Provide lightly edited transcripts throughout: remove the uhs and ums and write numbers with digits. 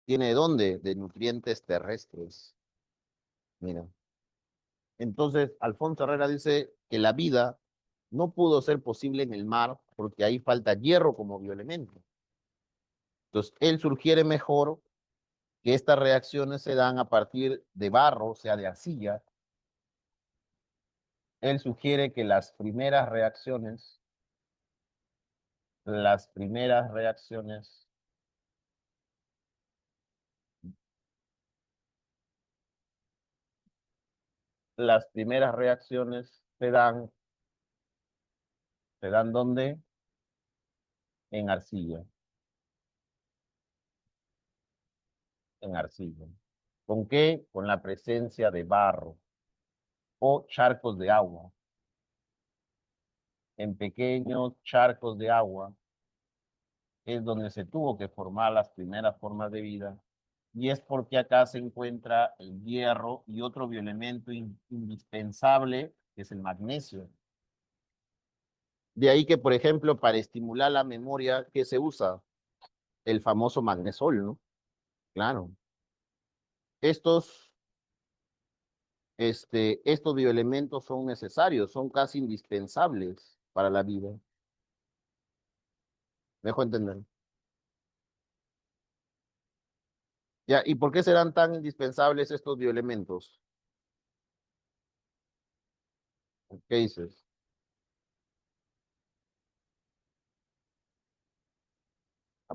¿Tiene de dónde? De nutrientes terrestres. Mira. Entonces, Alfonso Herrera dice que la vida no pudo ser posible en el mar porque ahí falta hierro como bioelemento. Entonces, él sugiere mejor que estas reacciones se dan a partir de barro, o sea, de arcilla. Él sugiere que las primeras reacciones, las primeras reacciones ¿se dan dónde? En arcilla, en arcilla. ¿Con qué? Con la presencia de barro o charcos de agua. En pequeños charcos de agua es donde se tuvo que formar las primeras formas de vida. Y es porque acá se encuentra el hierro y otro bioelemento indispensable, que es el magnesio. De ahí que, por ejemplo, para estimular la memoria, ¿qué se usa? El famoso magnesol, ¿no? Claro. Estos, estos bioelementos son necesarios, son casi indispensables para la vida. ¿Me dejo entender? Ya, ¿y por qué serán tan indispensables estos bioelementos? ¿Qué dices?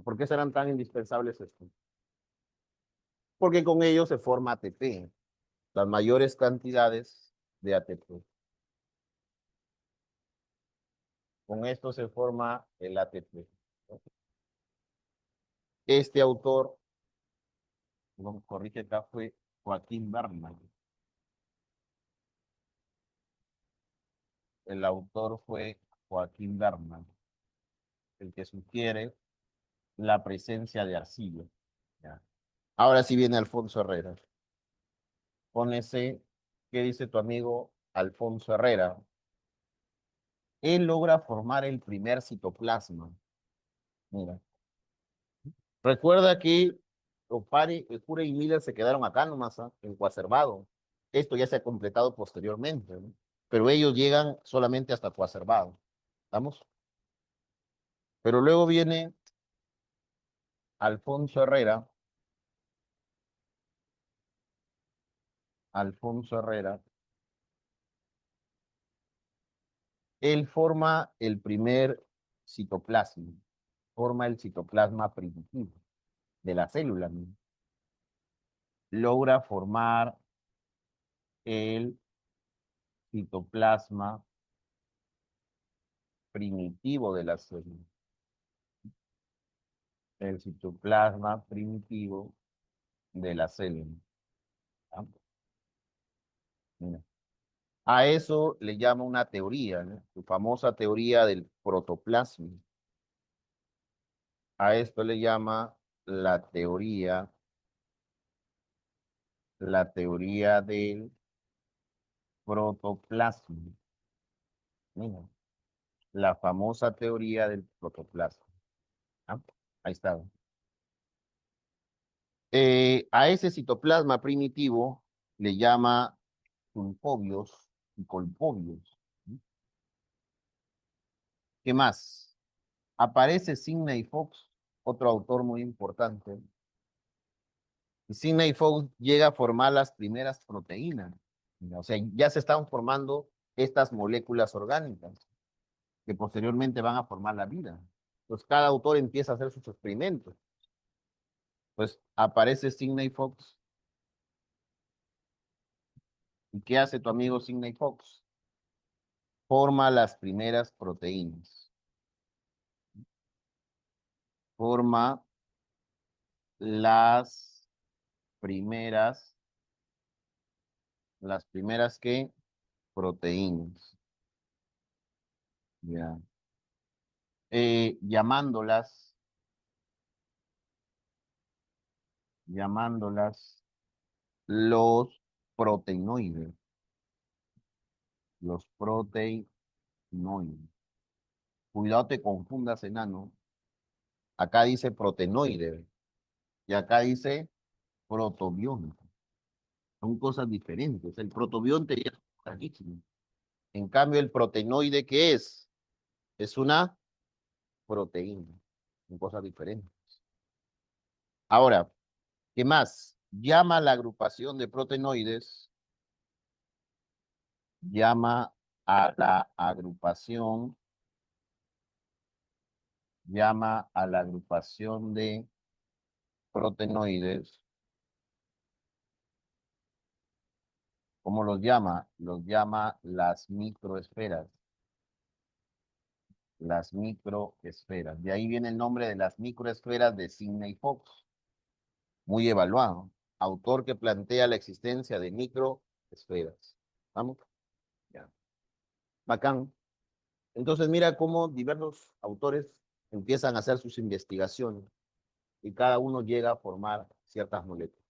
¿Por qué serán tan indispensables estos? Porque con ellos se forma ATP, las mayores cantidades de ATP. Con esto se forma el ATP. Este autor, no corrige acá, fue Joaquín Berman. El autor fue Joaquín Berman, el que sugiere la presencia de arcilla. ¿Ya? Ahora sí viene Alfonso Herrera. Pónese, ¿qué dice tu amigo Alfonso Herrera? Él logra formar el primer citoplasma. Mira, recuerda que Opari, Cura y Miller se quedaron acá nomás, ¿ah? En Coacervado. Esto ya se ha completado posteriormente, ¿no? Pero ellos llegan solamente hasta Coacervado. ¿Estamos? Pero luego viene Alfonso Herrera. Alfonso Herrera. Él forma el primer citoplasma. Forma el citoplasma primitivo de la célula, ¿no? Logra formar el citoplasma primitivo de la célula. El citoplasma primitivo de la célula. ¿Ah? Mira. A eso le llama una teoría, ¿no? Su famosa teoría del protoplasma. A esto le llama la teoría del protoplasma. Mira, la famosa teoría del protoplasma. ¿Ah? Ahí está. A ese citoplasma primitivo le llama sulfobios y colpobios. ¿Qué más? Aparece Sidney Fox, otro autor muy importante. Y Sidney Fox llega a formar las primeras proteínas. O sea, ya se están formando estas moléculas orgánicas que posteriormente van a formar la vida. Entonces, cada autor empieza a hacer sus experimentos. Pues aparece Sidney Fox. ¿Y qué hace tu amigo Sidney Fox? Forma las primeras proteínas. Forma las primeras, ¿qué? Proteínas. Ya. Llamándolas los proteinoides. Los proteinoides. Cuidado te confundas, enano. Acá dice protenoide. Y acá dice protobionte. Son cosas diferentes. El protobionte ya es rarísimo. En cambio, el proteinoide, ¿qué es? Es una proteína. Son cosas diferentes. Ahora, ¿qué más? Llama a la agrupación, llama a la agrupación de proteinoides. ¿Cómo los llama? Los llama las microesferas. Las microesferas. De ahí viene el nombre de las microesferas de Sidney Fox, muy evaluado. Autor que plantea la existencia de microesferas. ¿Vamos? Ya. Bacán. Entonces mira cómo diversos autores empiezan a hacer sus investigaciones y cada uno llega a formar ciertas moléculas.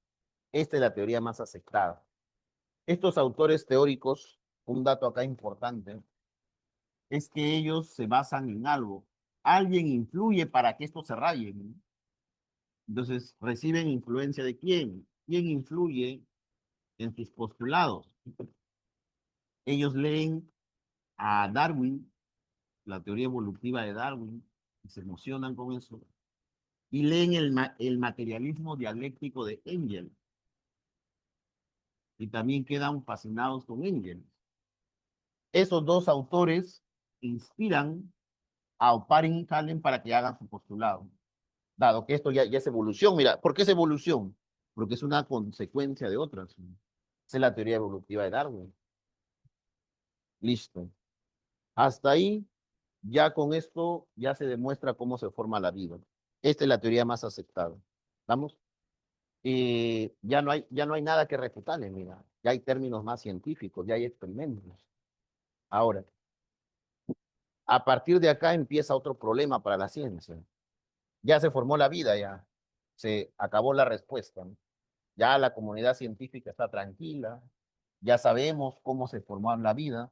Esta es la teoría más aceptada. Estos autores teóricos, un dato acá importante, es que ellos se basan en algo. Alguien influye para que esto se raye, ¿no? Entonces, ¿reciben influencia de quién? ¿Quién influye en sus postulados? Ellos leen a Darwin, la teoría evolutiva de Darwin, y se emocionan con eso, y leen el materialismo dialéctico de Engels, y también quedan fascinados con Engels. Esos dos autores inspiran a Oparin y Halen para que hagan su postulado, dado que esto ya es evolución. Mira, ¿por qué es evolución? Porque es una consecuencia de otras. Esa es la teoría evolutiva de Darwin. Listo. Hasta ahí, ya con esto, ya se demuestra cómo se forma la vida. Esta es la teoría más aceptada. ¿Vamos? Ya no hay nada que refutarle, mira. Ya hay términos más científicos, ya hay experimentos. Ahora, a partir de acá empieza otro problema para la ciencia. Ya se formó la vida, ya. Se acabó la respuesta, ¿no? Ya la comunidad científica está tranquila, ya sabemos cómo se formó la vida,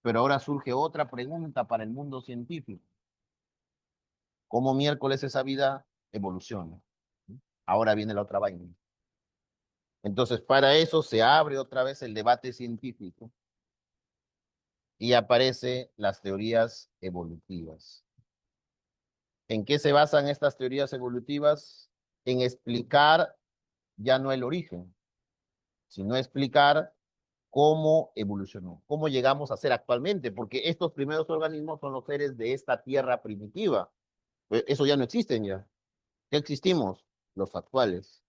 pero ahora surge otra pregunta para el mundo científico. ¿Cómo miércoles esa vida evoluciona? Ahora viene la otra vaina. Entonces, para eso se abre otra vez el debate científico y aparecen las teorías evolutivas. ¿En qué se basan estas teorías evolutivas? En explicar ya no el origen, sino explicar cómo evolucionó, cómo llegamos a ser actualmente, porque estos primeros organismos son los seres de esta tierra primitiva. Eso ya no existen ya. ¿Qué existimos? Los actuales.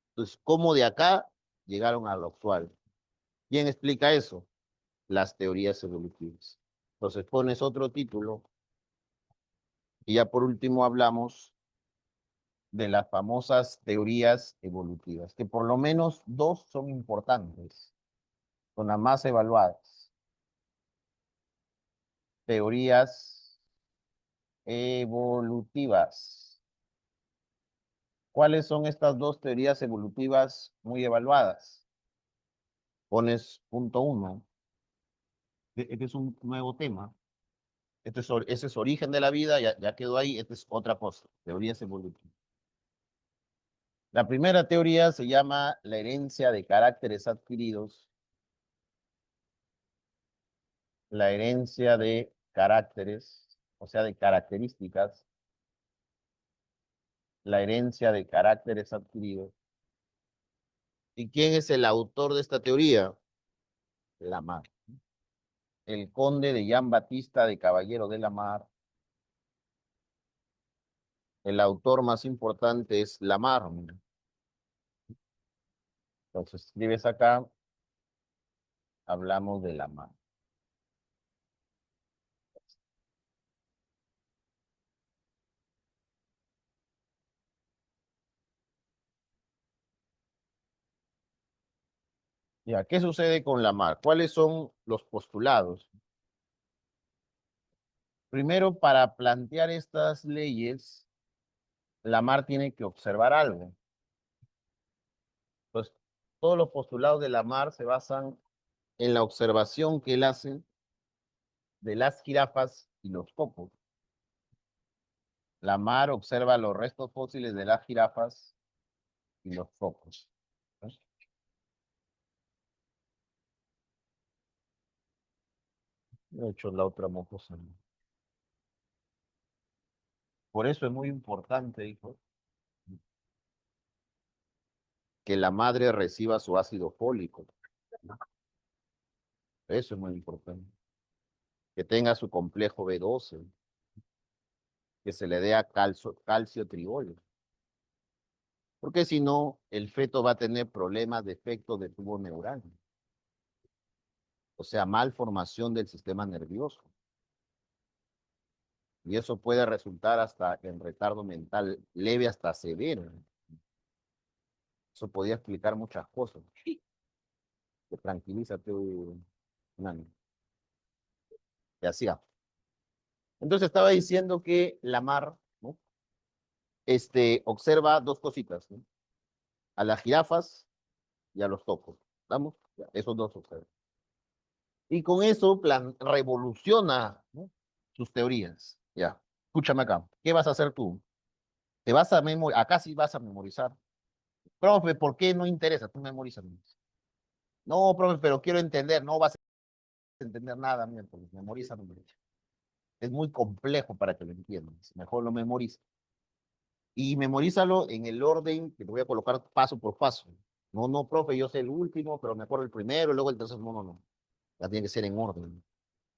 Entonces, ¿cómo de acá llegaron a lo actual? ¿Quién explica eso? Las teorías evolutivas. Entonces pones otro título y ya por último hablamos de las famosas teorías evolutivas, que por lo menos dos son importantes, son las más evaluadas. Teorías evolutivas. ¿Cuáles son estas dos teorías evolutivas muy evaluadas? Pones punto uno. Este es un nuevo tema. Ese es origen de la vida, ya quedó ahí. Esta es otra cosa, teorías evolutivas. La primera teoría se llama la herencia de caracteres adquiridos. La herencia de caracteres, o sea, de características. La herencia de caracteres adquiridos. ¿Y quién es el autor de esta teoría? Lamarck. El conde de Jean Baptista de Caballero de la Mar. El autor más importante es Lamarck. Entonces escribes acá, hablamos de Lamarck. Ya, ¿qué sucede con Lamarck? ¿Cuáles son los postulados? Primero, para plantear estas leyes, Lamarck tiene que observar algo. Pues todos los postulados de Lamarck se basan en la observación que él hace de las jirafas y los cocos. Lamarck observa los restos fósiles de las jirafas y los focos. He hecho la otra mocosa. Por eso es muy importante, hijo, que la madre reciba su ácido fólico. Eso es muy importante. Que tenga su complejo B12, que se le dé a calcio triol. Porque si no, el feto va a tener problemas de efecto de tubo neural. O sea, malformación del sistema nervioso. Y eso puede resultar hasta en retardo mental leve hasta severo. Eso podría explicar muchas cosas. Tranquilízate, Nani. Y así. Entonces estaba diciendo que la mar, ¿no? Observa dos cositas, ¿no? A las jirafas y a los topos. ¿Vamos? Ya, esos dos observa. Y con eso revoluciona, ¿no? Sus teorías. Ya. Escúchame acá. ¿Qué vas a hacer tú? Te vas a memorizar, acá sí vas a memorizar. Profe, ¿por qué no interesa? Tú memorizas. No, profe, pero quiero entender. No vas a entender nada, miércoles. Memoriza, memoriza. Es muy complejo para que lo entiendas. Mejor lo memoriza. Y memorízalo en el orden que te voy a colocar paso por paso. No, no, profe, yo sé el último, pero me acuerdo el primero, luego el tercero. No, no, no. Ya tiene que ser en orden.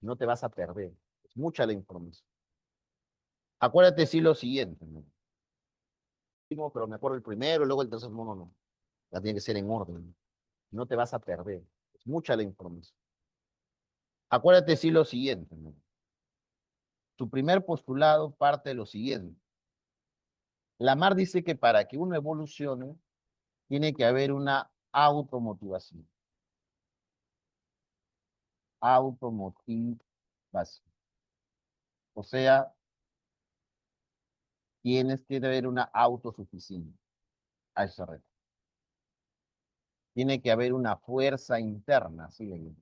No te vas a perder. Es mucha la información. Acuérdate sí lo siguiente, ¿no? Pero me acuerdo el primero, luego el tercero. No, no, no. Ya tiene que ser en orden. No te vas a perder. Es mucha la información. Acuérdate sí lo siguiente, ¿no? Tu primer postulado parte de lo siguiente. Lamar dice que para que uno evolucione, tiene que haber una automotivación. Automotivación. O sea, tienes que haber una autosuficiencia a esa red. Tiene que haber una fuerza interna, ¿sí?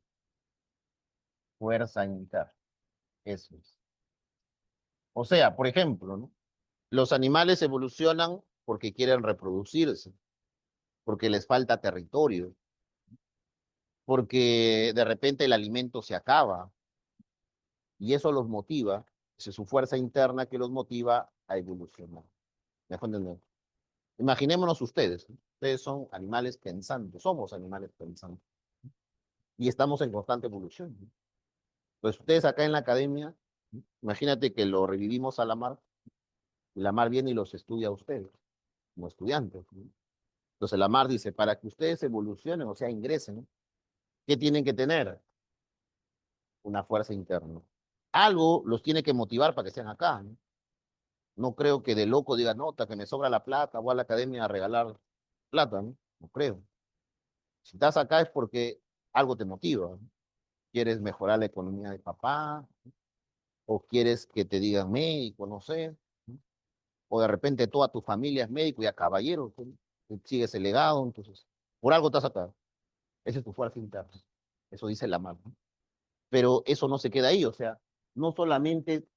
Fuerza interna. Eso es. O sea, por ejemplo, ¿no? Los animales evolucionan porque quieren reproducirse, porque les falta territorio, porque de repente el alimento se acaba y eso los motiva, es su fuerza interna que los motiva a evolucionar. ¿Me dejo entender? Imaginémonos ustedes, ¿no? Ustedes son animales pensantes, somos animales pensantes y estamos en constante evolución, ¿no? Pues ustedes acá en la academia, ¿no? Imagínate que lo revivimos a la mar y la mar viene y los estudia a ustedes como estudiantes, ¿no? Entonces la mar dice, para que ustedes evolucionen, o sea, ingresen, ¿no? ¿Qué tienen que tener? Una fuerza interna. Algo los tiene que motivar para que estén acá, ¿no? No creo que de loco diga, nota, que me sobra la plata, voy a la academia a regalar plata, ¿no? No creo. Si estás acá es porque algo te motiva, ¿no? Quieres mejorar la economía de papá, o quieres que te digan médico, no sé, ¿no? O de repente toda tu familia es médico y a caballero, tú sigues el legado, entonces, por algo estás acá. Esa es tu fuerza interna. Eso dice la mano. Pero eso no se queda ahí, o sea, no solamente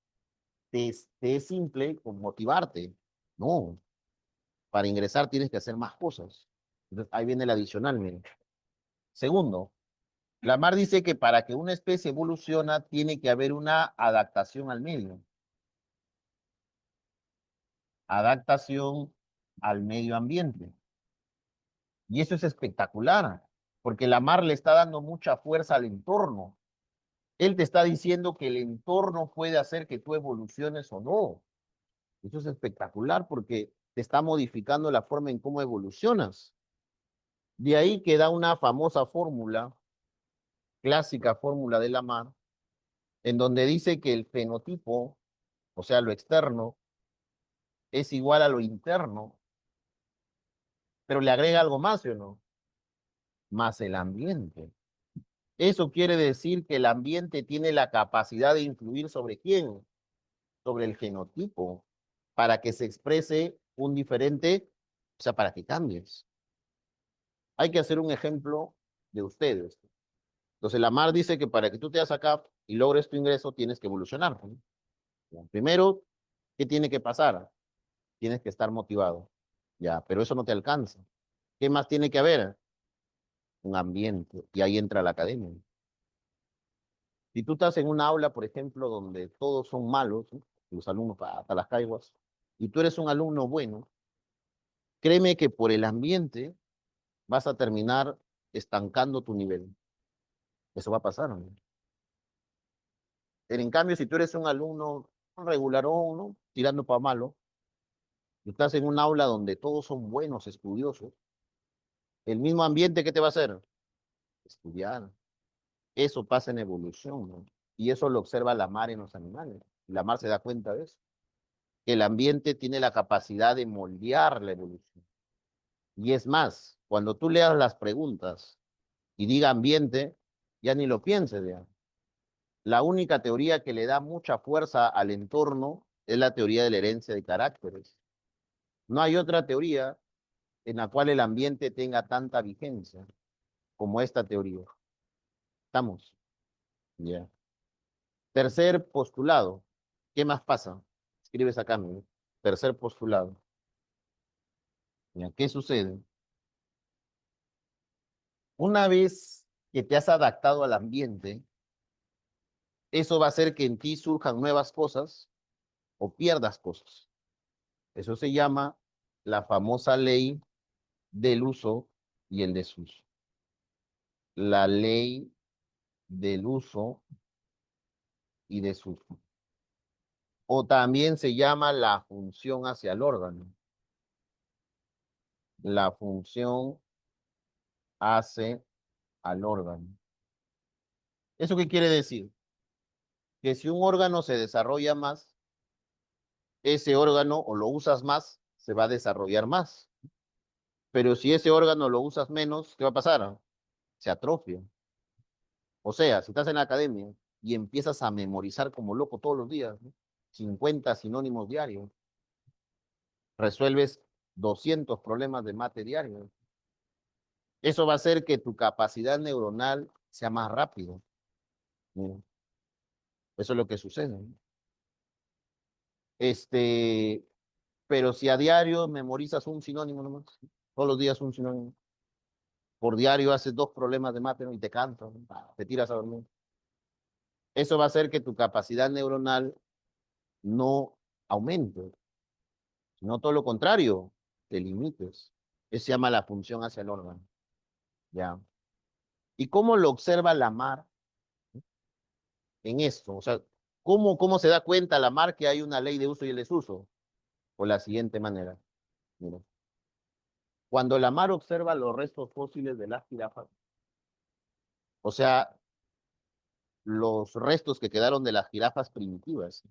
te es simple con motivarte, no, para ingresar tienes que hacer más cosas. Entonces, ahí viene el adicional, miren. Segundo, Lamarck dice que para que una especie evoluciona tiene que haber una adaptación al medio. Adaptación al medio ambiente. Y eso es espectacular, porque Lamarck le está dando mucha fuerza al entorno. Él te está diciendo que el entorno puede hacer que tú evoluciones o no. Eso es espectacular porque te está modificando la forma en cómo evolucionas. De ahí que da una famosa fórmula, clásica fórmula de Lamarck, en donde dice que el fenotipo, o sea, lo externo, es igual a lo interno, pero le agrega algo más, ¿sí o no? Más el ambiente. Eso quiere decir que el ambiente tiene la capacidad de influir sobre quién, sobre el genotipo, para que se exprese un diferente, o sea, para que cambies. Hay que hacer un ejemplo de ustedes. Entonces, Lamar dice que para que tú te hagas acá y logres tu ingreso, tienes que evolucionar, ¿no? Primero, ¿qué tiene que pasar? Tienes que estar motivado. Ya, pero eso no te alcanza. ¿Qué más tiene que haber? Un ambiente, y ahí entra la academia. Si tú estás en una aula, por ejemplo, donde todos son malos, ¿no? Los alumnos hasta las caiguas, y tú eres un alumno bueno, créeme que por el ambiente vas a terminar estancando tu nivel. Eso va a pasar, ¿no? Pero en cambio, si tú eres un alumno regularón, ¿no? Tirando para malo, y estás en un aula donde todos son buenos, estudiosos, el mismo ambiente, ¿qué te va a hacer? Estudiar. Eso pasa en evolución, ¿no? Y eso lo observa la mar en los animales. La mar se da cuenta de eso, que el ambiente tiene la capacidad de moldear la evolución. Y es más, cuando tú leas las preguntas y diga ambiente, ya ni lo pienses, ya. La única teoría que le da mucha fuerza al entorno es la teoría de la herencia de caracteres. No hay otra teoría en la cual el ambiente tenga tanta vigencia como esta teoría. ¿Estamos? Ya. Tercer postulado. ¿Qué más pasa? Escribes acá, ¿no? Tercer postulado. Ya. ¿Qué sucede? Una vez que te has adaptado al ambiente, eso va a hacer que en ti surjan nuevas cosas o pierdas cosas. Eso se llama la famosa ley del uso y el desuso. La ley del uso y desuso. O también se llama la función hacia el órgano. La función hace al órgano. ¿Eso qué quiere decir? Que si un órgano se desarrolla más, ese órgano o lo usas más, se va a desarrollar más. Pero si ese órgano lo usas menos, ¿qué va a pasar? Se atrofia. O sea, si estás en la academia y empiezas a memorizar como loco todos los días, ¿no? 50 sinónimos diarios, resuelves 200 problemas de mate diarios. Eso va a hacer que tu capacidad neuronal sea más rápido. Mira, eso es lo que sucede, ¿no? Pero si a diario memorizas un sinónimo nomás, todos los días un sinónimo, por diario haces 2 problemas de mate, ¿no? Y te cansas, ¿no? Te tiras a dormir. Eso va a hacer que tu capacidad neuronal no aumente, sino todo lo contrario, te limites. Eso se llama la función hacia el órgano. ¿Ya? ¿Y cómo lo observa la mar en esto? O sea, ¿cómo se da cuenta la mar que hay una ley de uso y el desuso? Por la siguiente manera. Mira. Cuando la mar observa los restos fósiles de las jirafas, o sea, los restos que quedaron de las jirafas primitivas,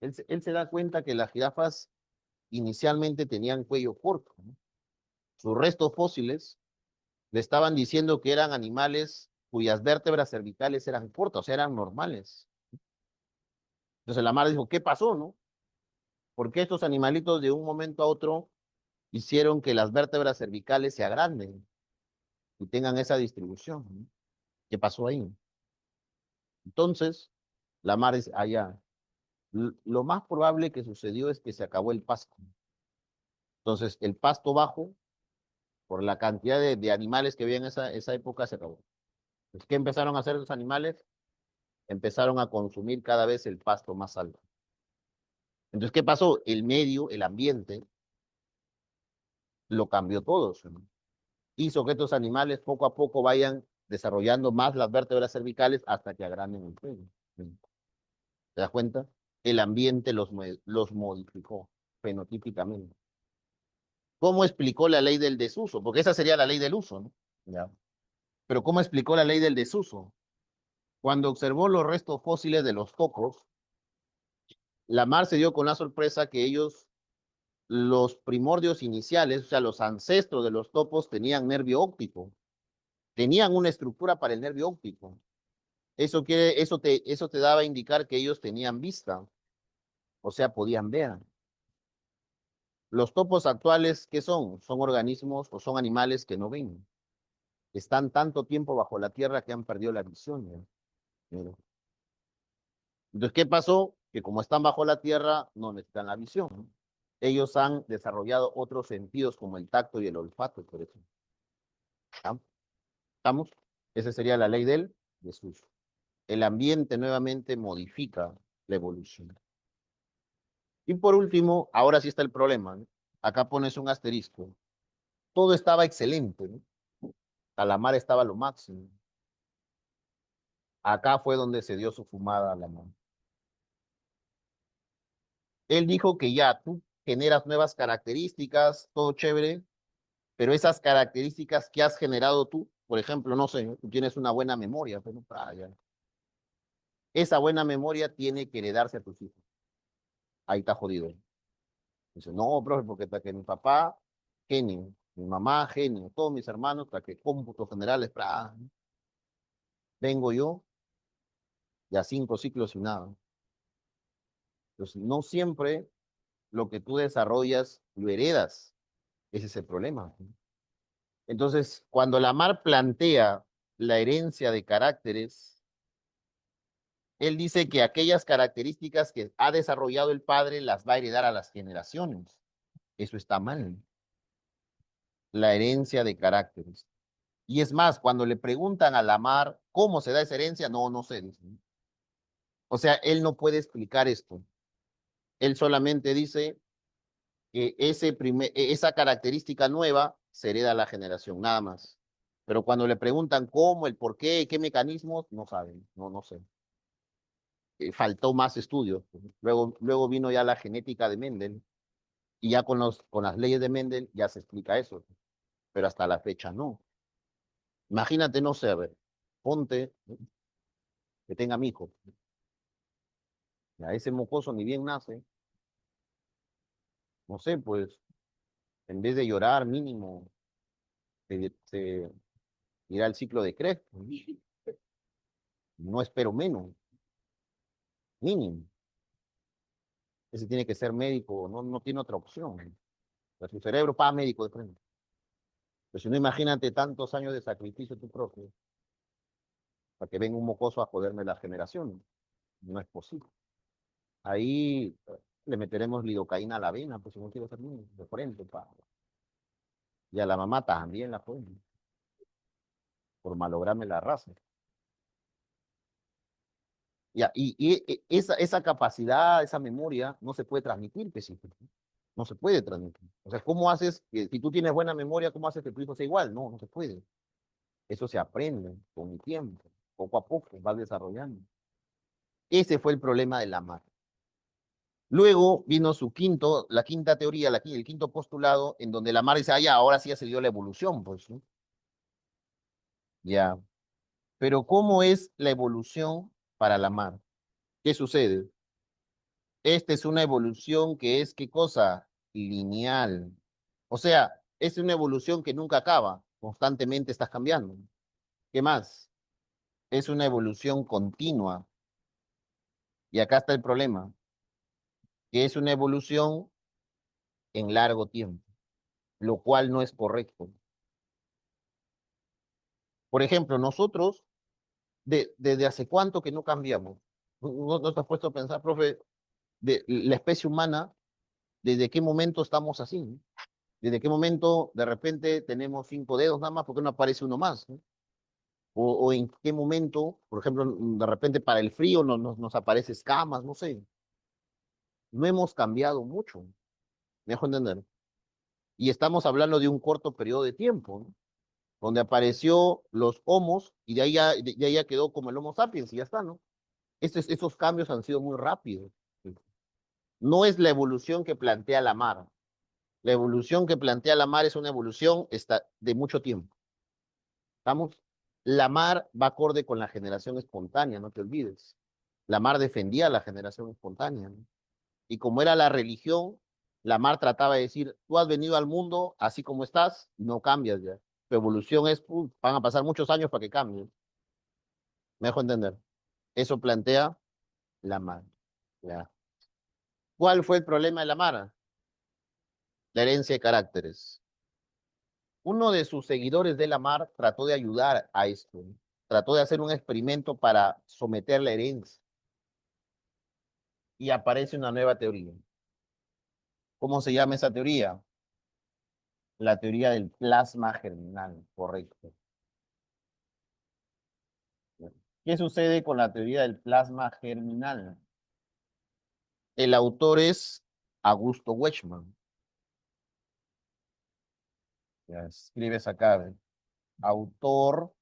él se da cuenta que las jirafas inicialmente tenían cuello corto, ¿no? Sus restos fósiles le estaban diciendo que eran animales cuyas vértebras cervicales eran cortas, o sea, eran normales. Entonces la mar dijo, ¿qué pasó, no? ¿Por qué estos animalitos de un momento a otro hicieron que las vértebras cervicales se agranden y tengan esa distribución, ¿no? ¿Qué pasó ahí? Entonces, la mar es allá. Lo más probable que sucedió es que se acabó el pasto. Entonces, el pasto bajo, por la cantidad de animales que había en esa época, se acabó. Entonces, ¿qué empezaron a hacer esos animales? Empezaron a consumir cada vez el pasto más alto. Entonces, ¿qué pasó? El medio, el ambiente, lo cambió todo, ¿no? Hizo que estos animales poco a poco vayan desarrollando más las vértebras cervicales hasta que agranden el cuello. ¿Te das cuenta? El ambiente los modificó fenotípicamente. ¿Cómo explicó la ley del desuso? Porque esa sería la ley del uso, ¿no? Ya. Pero ¿cómo explicó la ley del desuso? Cuando observó los restos fósiles de los tocos, Lamarck se dio con la sorpresa que ellos, los primordios iniciales, o sea, los ancestros de los topos, tenían nervio óptico, tenían una estructura para el nervio óptico. Eso te daba a indicar que ellos tenían vista, o sea, podían ver. Los topos actuales, ¿qué son? Son organismos o son animales que no ven. Están tanto tiempo bajo la tierra que han perdido la visión, ¿no? Mira. Entonces, ¿qué pasó? Que como están bajo la tierra, no necesitan la visión, ¿no? ellos han desarrollado otros sentidos como el tacto y el olfato, por ejemplo. ¿Estamos? Esa sería la ley del desuso. El ambiente nuevamente modifica la evolución. Y por último, ahora sí está el problema, ¿no? Acá pones un asterisco. Todo estaba excelente, ¿no? Calamar estaba a lo máximo. Acá fue donde se dio su fumada a la mano. Él dijo que ya tú generas nuevas características, todo chévere, pero esas características que has generado tú, por ejemplo, no sé, tú tienes una buena memoria, pero, ya. Esa buena memoria tiene que heredarse a tus hijos. Ahí está jodido. Dice, no, profe, porque hasta que mi papá, genio, mi mamá, genio, todos mis hermanos, hasta que cómputos generales, vengo yo, ya 5 ciclos y nada. Entonces, no siempre lo que tú desarrollas lo heredas. Ese es el problema. Entonces, cuando la Mar plantea la herencia de caracteres, él dice que aquellas características que ha desarrollado el padre las va a heredar a las generaciones. Eso está mal. La herencia de caracteres. Y es más, cuando le preguntan a la Mar cómo se da esa herencia, no, no sé. Dice. O sea, él no puede explicar esto. Él solamente dice que esa característica nueva se hereda a la generación, nada más. Pero cuando le preguntan cómo, el por qué, qué mecanismos, no saben, no, no sé. Faltó más estudios. Luego vino ya la genética de Mendel y ya con las leyes de Mendel ya se explica eso, pero hasta la fecha no. Imagínate, no sé, a ver, ponte que tenga mi hijo. Ya ese mocoso ni bien nace, no sé, pues en vez de llorar mínimo, se irá al ciclo de Krebs. No espero menos, mínimo. Ese tiene que ser médico, no, no tiene otra opción. O sea, su cerebro para médico de frente. Pero si no, imagínate tantos años de sacrificio tu propio para que venga un mocoso a joderme la generación. No es posible. Ahí le meteremos lidocaína a la vena, pues si no quiero ser niño, de frente, pa. Y a la mamá también la ponen, por malograrme la raza. Ya, esa capacidad, esa memoria, no se puede transmitir, pues, sí, no se puede transmitir. O sea, ¿cómo haces, si tú tienes buena memoria, cómo haces que tu hijo sea igual? No, no se puede. Eso se aprende con el tiempo, poco a poco, va desarrollando. Ese fue el problema de la madre. Luego vino la quinta teoría, el quinto postulado, en donde la madre dice, ah, ya, ahora sí ya se dio la evolución, pues, ¿no? Ya. Pero ¿cómo es la evolución para la madre? ¿Qué sucede? Esta es una evolución que es, ¿qué cosa? Lineal. O sea, es una evolución que nunca acaba, constantemente estás cambiando. ¿Qué más? Es una evolución continua. Y acá está el problema, que es una evolución en largo tiempo, lo cual no es correcto. Por ejemplo, nosotros, ¿desde hace cuánto que no cambiamos? ¿No te has puesto a pensar, profe, de la especie humana, desde qué momento estamos así? ¿Desde qué momento de repente tenemos 5 dedos nada más? ¿Por qué no aparece uno más? ¿No? O en qué momento, por ejemplo, de repente para el frío nos aparece escamas, no sé. No hemos cambiado mucho, me dejo entender. Y estamos hablando de un corto periodo de tiempo, ¿no? Donde apareció los homos y de ahí ya quedó como el Homo sapiens y ya está, ¿no? Estos cambios han sido muy rápidos. No es la evolución que plantea la mar. La evolución que plantea la mar es una evolución de mucho tiempo. ¿Estamos? La mar va acorde con la generación espontánea, no te olvides. La mar defendía la generación espontánea, ¿no? Y como era la religión, la mar trataba de decir, tú has venido al mundo así como estás, no cambias ya. Tu evolución es, van a pasar muchos años para que cambie. Me dejo entender. Eso plantea la mar. Ya. ¿Cuál fue el problema de la mar? La herencia de caracteres. Uno de sus seguidores de Lamar trató de ayudar a esto, ¿no? Trató de hacer un experimento para someter la herencia y aparece una nueva teoría. ¿Cómo se llama esa teoría? La teoría del plasma germinal, correcto. ¿Qué sucede con la teoría del plasma germinal? El autor es Augusto Weismann. Ya, escribes acá, ¿ve? Autor,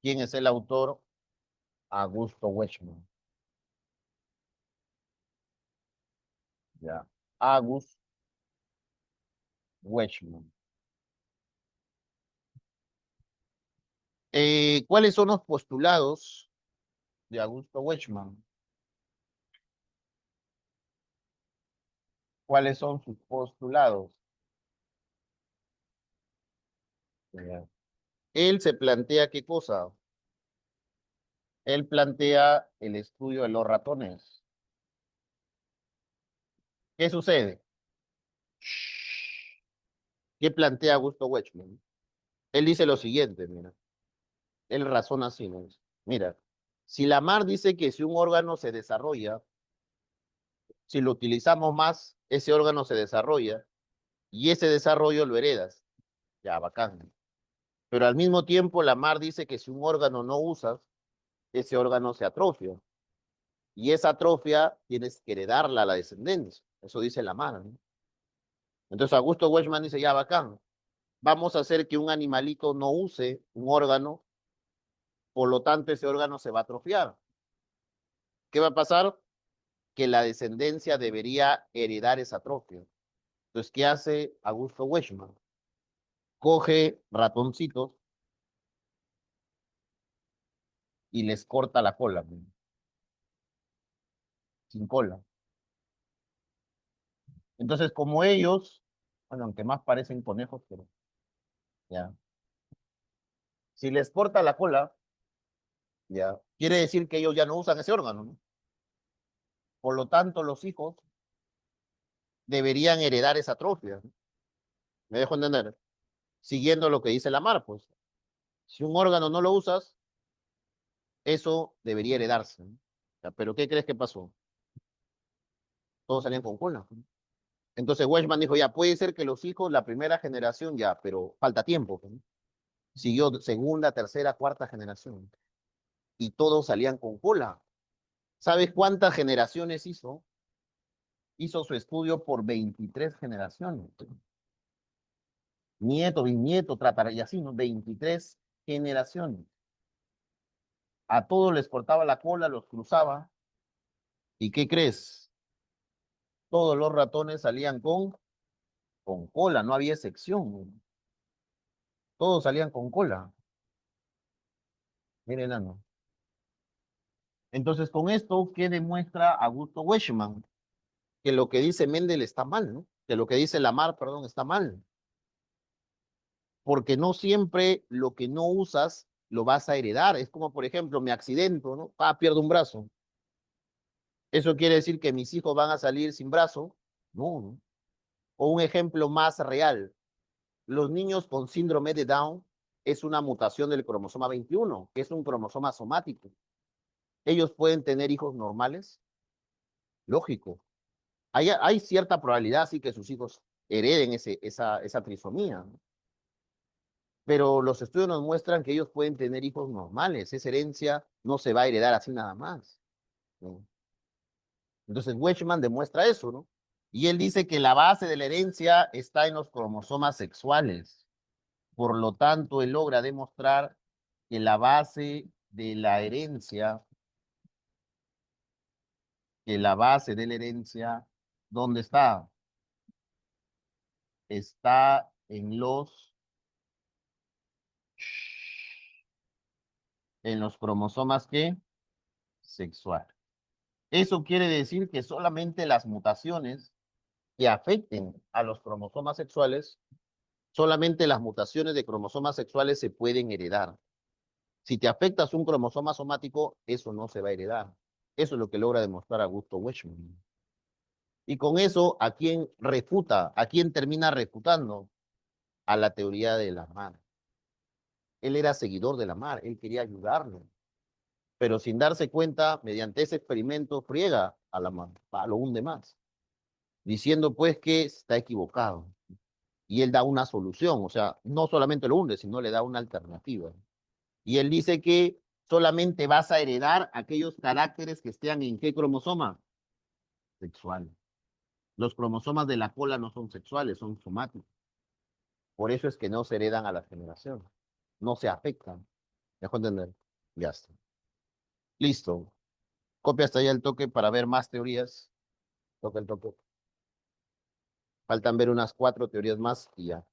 ¿quién es el autor? Augusto Weismann. Ya, August Weismann. ¿Cuáles son los postulados de Augusto Weismann? ¿Cuáles son sus postulados? Ya. Él se plantea qué cosa. Él plantea el estudio de los ratones. ¿Qué sucede? ¿Qué plantea Augusto Weismann? Él dice lo siguiente, mira. Él razona así, ¿no? Mira, si la mar dice que si un órgano se desarrolla, si lo utilizamos más, ese órgano se desarrolla y ese desarrollo lo heredas. Ya, bacán. Pero al mismo tiempo la mar dice que si un órgano no usas, ese órgano se atrofia. Y esa atrofia tienes que heredarla a la descendencia. Eso dice la mar, ¿no? Entonces Augusto Weismann dice, ya, bacán. Vamos a hacer que un animalito no use un órgano, por lo tanto ese órgano se va a atrofiar. ¿Qué va a pasar? Que la descendencia debería heredar esa atrofia. Entonces, ¿qué hace Augusto Weismann? Coge ratoncitos y les corta la cola, sin cola. Entonces, como ellos, bueno, aunque más parecen conejos, pero ya. Si les corta la cola, ya, quiere decir que ellos ya no usan ese órgano, ¿no? Por lo tanto, los hijos deberían heredar esa atrofia, ¿no? ¿Me dejo entender? Siguiendo lo que dice la mar, pues. Si un órgano no lo usas, eso debería heredarse, ¿no? Ya, pero ¿qué crees que pasó? Todos salían con cola. Entonces Weisman dijo, ya, puede ser que los hijos, la primera generación, ya, pero falta tiempo, ¿no? Siguió segunda, tercera, cuarta generación. Y todos salían con cola. ¿Sabes cuántas generaciones hizo? Hizo su estudio por 23 generaciones. Nieto, bisnieto, tratará, y así, ¿no? 23 generaciones. A todos les cortaba la cola, los cruzaba. ¿Y qué crees? Todos los ratones salían con cola, no había excepción. Todos salían con cola. Miren, enano. Entonces, con esto, ¿qué demuestra Augusto Weismann? Que lo que dice Mendel está mal, ¿no? Que lo que dice Lamarck, perdón, está mal. Porque no siempre lo que no usas lo vas a heredar. Es como, por ejemplo, me accidento, ¿no? Ah, pierdo un brazo. ¿Eso quiere decir que mis hijos van a salir sin brazo? No, ¿no? O un ejemplo más real. Los niños con síndrome de Down es una mutación del cromosoma 21, que es un cromosoma somático. ¿Ellos pueden tener hijos normales? Lógico. Hay cierta probabilidad, sí, que sus hijos hereden esa trisomía, ¿no? Pero los estudios nos muestran que ellos pueden tener hijos normales. Esa herencia no se va a heredar así nada más, ¿no? Entonces, Weismann demuestra eso, ¿no? Y él dice que la base de la herencia está en los cromosomas sexuales. Por lo tanto, él logra demostrar que la base de la herencia, que la base de la herencia, ¿dónde está? Está en los cromosomas que sexuales. Eso quiere decir que solamente las mutaciones que afecten a los cromosomas sexuales, solamente las mutaciones de cromosomas sexuales se pueden heredar. Si te afectas un cromosoma somático, eso no se va a heredar. Eso es lo que logra demostrar Augusto Weismann. Y con eso, ¿a quién refuta? ¿A quién termina refutando? A la teoría de la mar. Él era seguidor de la mar, él quería ayudarlo, pero sin darse cuenta, mediante ese experimento, friega a la mar, lo hunde más. diciendo pues que está equivocado. Y él da una solución, o sea, no solamente lo hunde, sino le da una alternativa. Y él dice que solamente vas a heredar aquellos caracteres que estén en qué cromosoma sexual. Los cromosomas de la cola no son sexuales, son somáticos. Por eso es que no se heredan a las generaciones, no se afectan. ¿Me dejo entender? Ya está. Listo. Copia hasta allá el toque para ver más teorías. Toca el toque. Faltan ver unas 4 teorías más y ya.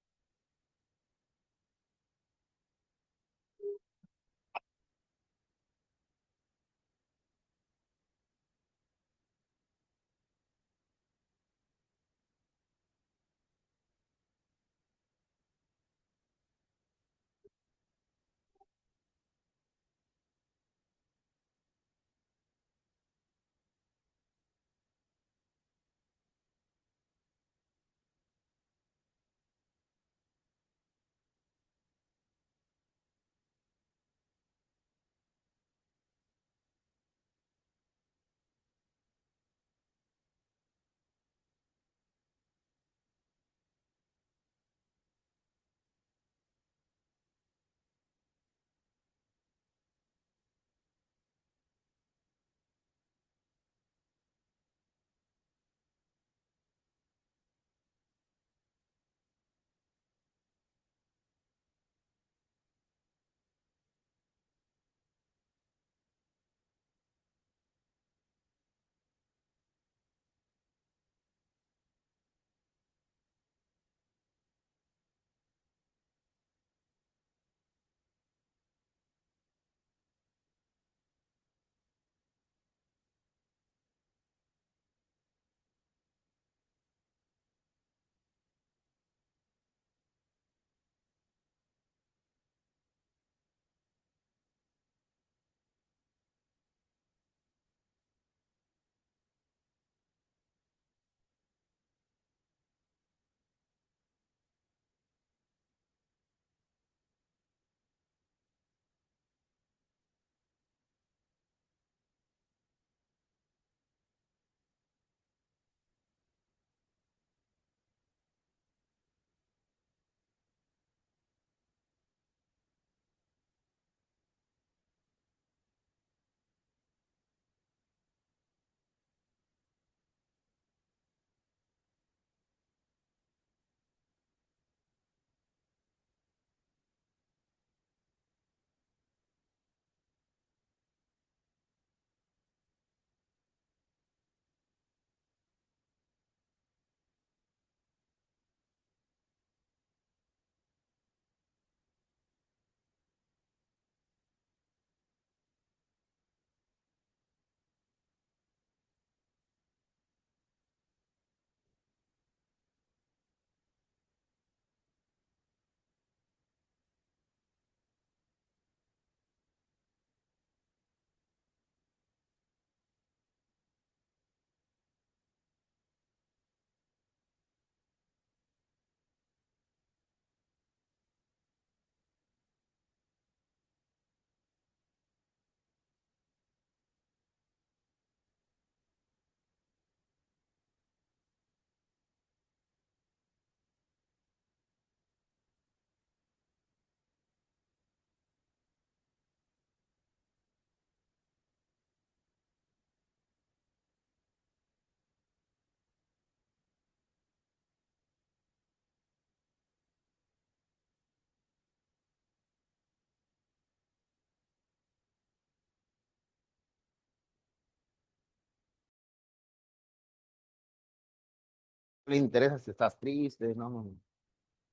No le interesa si estás triste, no, no.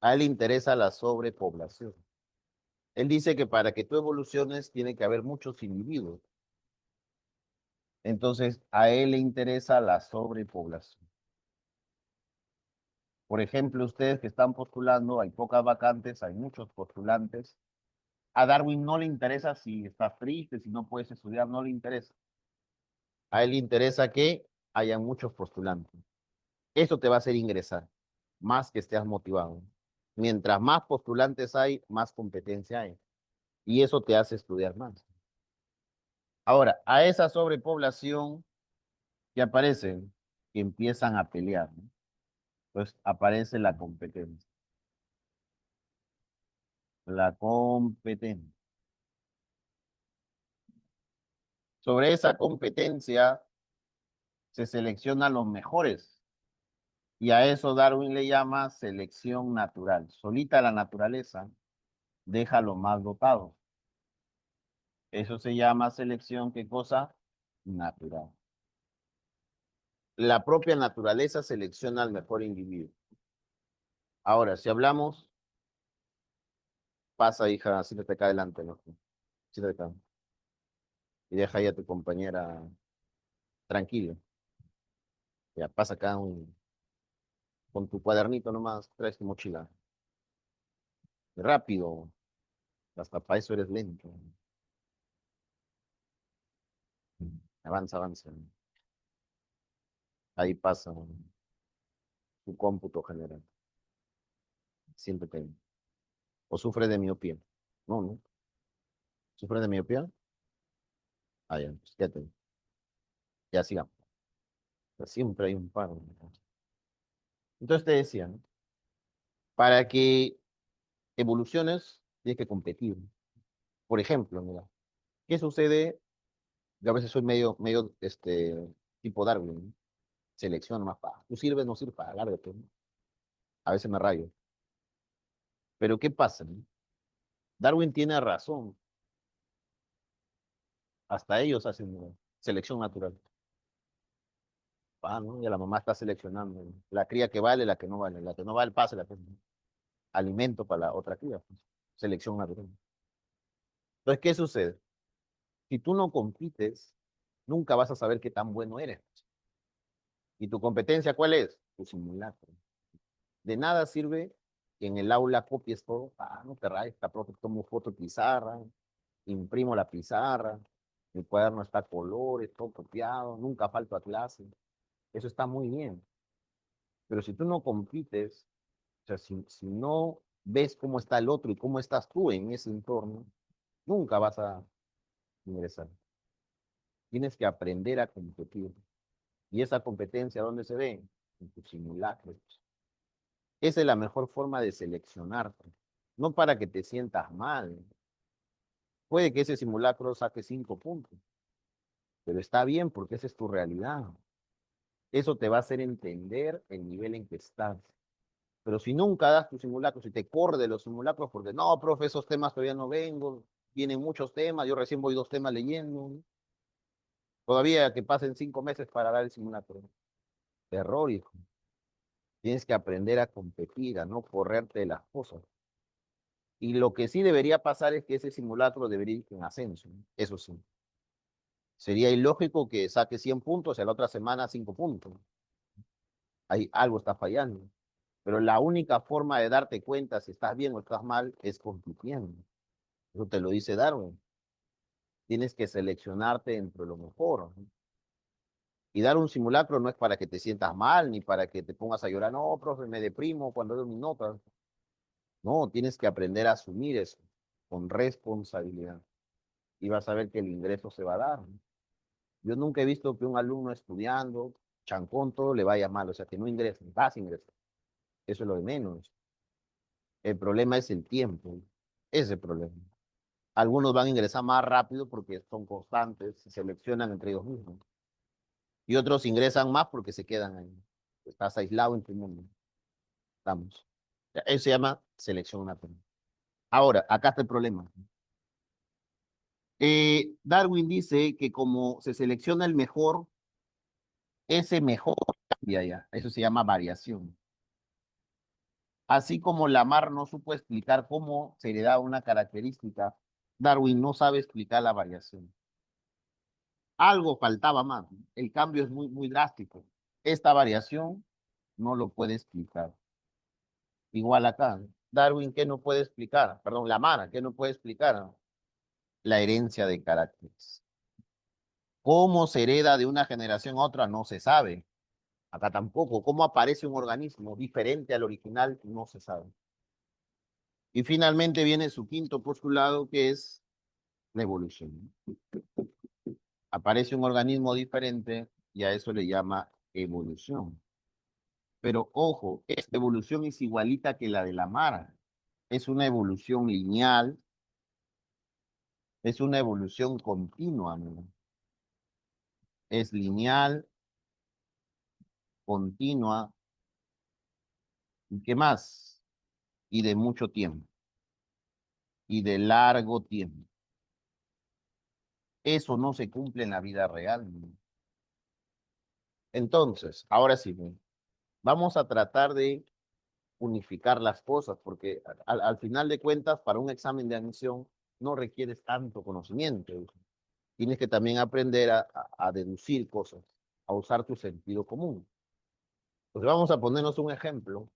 A él le interesa la sobrepoblación. Él dice que para que tú evoluciones tiene que haber muchos individuos. Entonces, a él le interesa la sobrepoblación. Por ejemplo, ustedes que están postulando, hay pocas vacantes, hay muchos postulantes. A Darwin no le interesa si estás triste, si no puedes estudiar, no le interesa. A él le interesa que haya muchos postulantes. Eso te va a hacer ingresar, más que estés motivado. Mientras más postulantes hay, más competencia hay. Y eso te hace estudiar más. Ahora, a esa sobrepoblación que aparece, que empiezan a pelear, ¿no? Pues aparece la competencia. La competencia. Sobre esa competencia se seleccionan los mejores. Y a eso Darwin le llama selección natural. Solita la naturaleza deja a los más dotados. Eso se llama selección, ¿qué cosa? Natural. La propia naturaleza selecciona al mejor individuo. Ahora, si hablamos, pasa, hija, siéntate acá adelante, ¿no? Siéntate acá. Y deja ahí a tu compañera tranquilo. Ya, pasa acá con tu cuadernito nomás, traes tu mochila. Rápido, hasta para eso eres lento. Avanza, avanza. Ahí pasa tu cómputo general. Siéntate ahí. ¿O sufre de miopía? No, no. ¿Sufre de miopía? Ah, ya, pues quédate ahí. Ya sigamos. Pero siempre hay un paro. Entonces te decía, ¿no? Para que evoluciones, tienes que competir. Por ejemplo, mira, ¿qué sucede? Yo a veces soy tipo Darwin, ¿no? Selección más para. Tú sirves, no sirves para, lárgate, ¿no? A veces me rayo. Pero ¿qué pasa, no? Darwin tiene razón. Hasta ellos hacen selección natural. Ah, ¿no? Y la mamá está seleccionando, ¿no? La cría que vale, la que no vale. La que no vale, pasa, la que alimento para la otra cría, pues. Selección natural. Entonces, ¿qué sucede? Si tú no compites, nunca vas a saber qué tan bueno eres. ¿Y tu competencia cuál es? Tu simulacro. De nada sirve que en el aula copies todo. Ah, no te rayes, profe, tomo foto de pizarra, imprimo la pizarra, mi cuaderno está a colores, todo copiado, nunca falto a clase. Eso está muy bien. Pero si tú no compites, o sea, si no ves cómo está el otro y cómo estás tú en ese entorno, nunca vas a ingresar. Tienes que aprender a competir. ¿Y esa competencia dónde se ve? En tus simulacros. Esa es la mejor forma de seleccionarte. No para que te sientas mal. Puede que ese simulacro saque 5 puntos, pero está bien porque esa es tu realidad. Eso te va a hacer entender el nivel en que estás. Pero si nunca das tus simulacros y te corre de los simulacros porque no, profe, esos temas todavía no vengo, vienen muchos temas, yo recién voy 2 temas leyendo, ¿no? Todavía que pasen 5 meses para dar el simulacro. Error, hijo. Tienes que aprender a competir, a no correrte de las cosas. Y lo que sí debería pasar es que ese simulacro debería ir en ascenso, ¿no? Eso sí. Sería ilógico que saque 100 puntos y a la otra semana 5 puntos. Ahí algo está fallando. Pero la única forma de darte cuenta si estás bien o estás mal es compitiendo. Eso te lo dice Darwin. Tienes que seleccionarte entre lo mejor, ¿no? Y dar un simulacro no es para que te sientas mal, ni para que te pongas a llorar. No, profe, me deprimo cuando doy mis notas. No, tienes que aprender a asumir eso con responsabilidad. Y vas a ver que el ingreso se va a dar, ¿no? Yo nunca he visto que un alumno estudiando, chancón, todo le vaya mal, o sea, que no ingrese, vas a ingresar. Eso es lo de menos. El problema es el tiempo. Ese es el problema. Algunos van a ingresar más rápido porque son constantes, se seleccionan entre ellos mismos. Y otros ingresan más porque se quedan ahí. Estás aislado en tu mundo. Estamos. Eso se llama selección natural. Ahora, acá está el problema. Darwin dice que como se selecciona el mejor, ese mejor cambia ya. Eso se llama variación. Así como Lamarck no supo explicar cómo se le da una característica, Darwin no sabe explicar la variación. Algo faltaba más. El cambio es muy, muy drástico. Esta variación no lo puede explicar. Igual acá, Darwin, ¿qué no puede explicar? Perdón, Lamarck, ¿qué no puede explicar? La herencia de caracteres. ¿Cómo se hereda de una generación a otra? No se sabe. Acá tampoco. ¿Cómo aparece un organismo diferente al original? No se sabe. Y finalmente viene su quinto postulado, que es la evolución. Aparece un organismo diferente y a eso le llama evolución. Pero ojo, esta evolución es igualita que la de la Mara. Es una evolución lineal, es una evolución continua, amigo. Es lineal, continua, ¿y qué más? Y de mucho tiempo, y de largo tiempo. Eso no se cumple en la vida real, amigo. Entonces, ahora sí, amigo, vamos a tratar de unificar las cosas, porque al final de cuentas, para un examen de admisión, no requieres tanto conocimiento. Tienes que también aprender a deducir cosas, a usar tu sentido común. Entonces vamos a ponernos un ejemplo.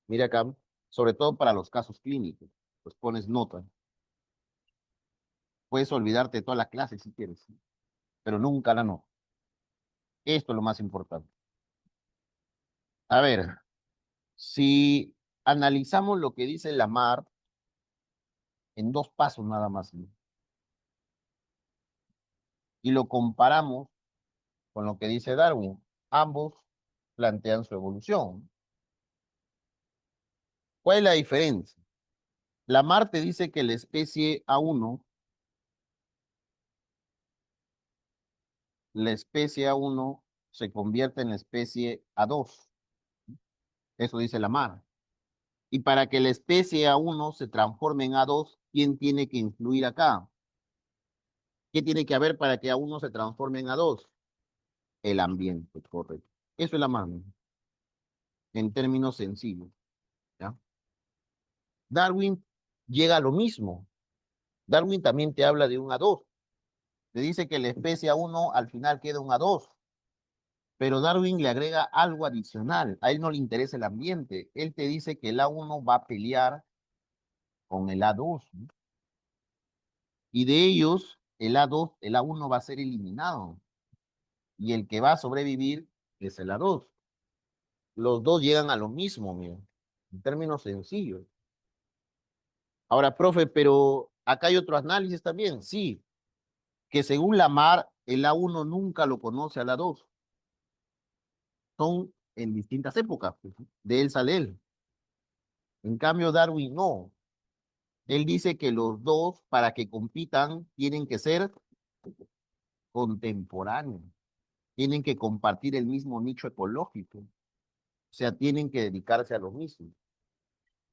Mira acá, sobre todo para los casos clínicos, pues pones nota. Puedes olvidarte de toda la clase si quieres, pero nunca la nota. Esto es lo más importante. A ver, si analizamos lo que dice Lamarck en dos pasos nada más, ¿no? Y lo comparamos con lo que dice Darwin, ambos plantean su evolución. ¿Cuál es la diferencia? Lamarck te dice que la especie A1, se convierte en la especie A2. Eso dice Lamarck. Y para que la especie A1 se transforme en A2, ¿quién tiene que influir acá? ¿Qué tiene que haber para que A1 se transforme en A2? El ambiente, correcto. Eso es Lamarck, en términos sencillos, ¿ya? Darwin llega a lo mismo. Darwin también te habla de un A2. Te dice que la especie A1 al final queda un A2. Pero Darwin le agrega algo adicional. A él no le interesa el ambiente. Él te dice que el A1 va a pelear con el A2, ¿no? Y de ellos, el A2, el A1 va a ser eliminado. Y el que va a sobrevivir es el A2. Los dos llegan a lo mismo, mira, en términos sencillos. Ahora, profe, pero acá hay otro análisis también. Sí, que según Lamarck, el A1 nunca lo conoce al A2. Son en distintas épocas, pues, de él sale él. En cambio, Darwin no. Él dice que los dos, para que compitan, tienen que ser contemporáneos, tienen que compartir el mismo nicho ecológico, o sea, tienen que dedicarse a lo mismo.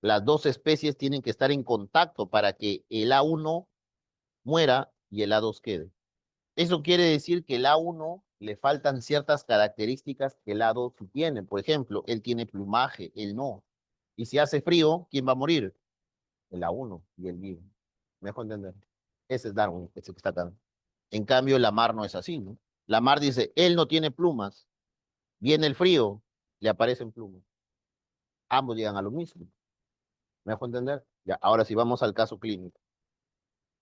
Las dos especies tienen que estar en contacto para que el A1 muera y el A2 quede. Eso quiere decir que el A1 le faltan ciertas características que el A2 sí tiene. Por ejemplo, él tiene plumaje, él no. Y si hace frío, ¿quién va a morir? El A1 y el vivo. ¿Me dejo entender? Ese es Darwin, ese que está acá. En cambio, Lamar no es así, ¿no? Lamar dice, él no tiene plumas, viene el frío, le aparecen plumas. Ambos llegan a lo mismo. ¿Me dejo entender? Ya, ahora sí vamos al caso clínico.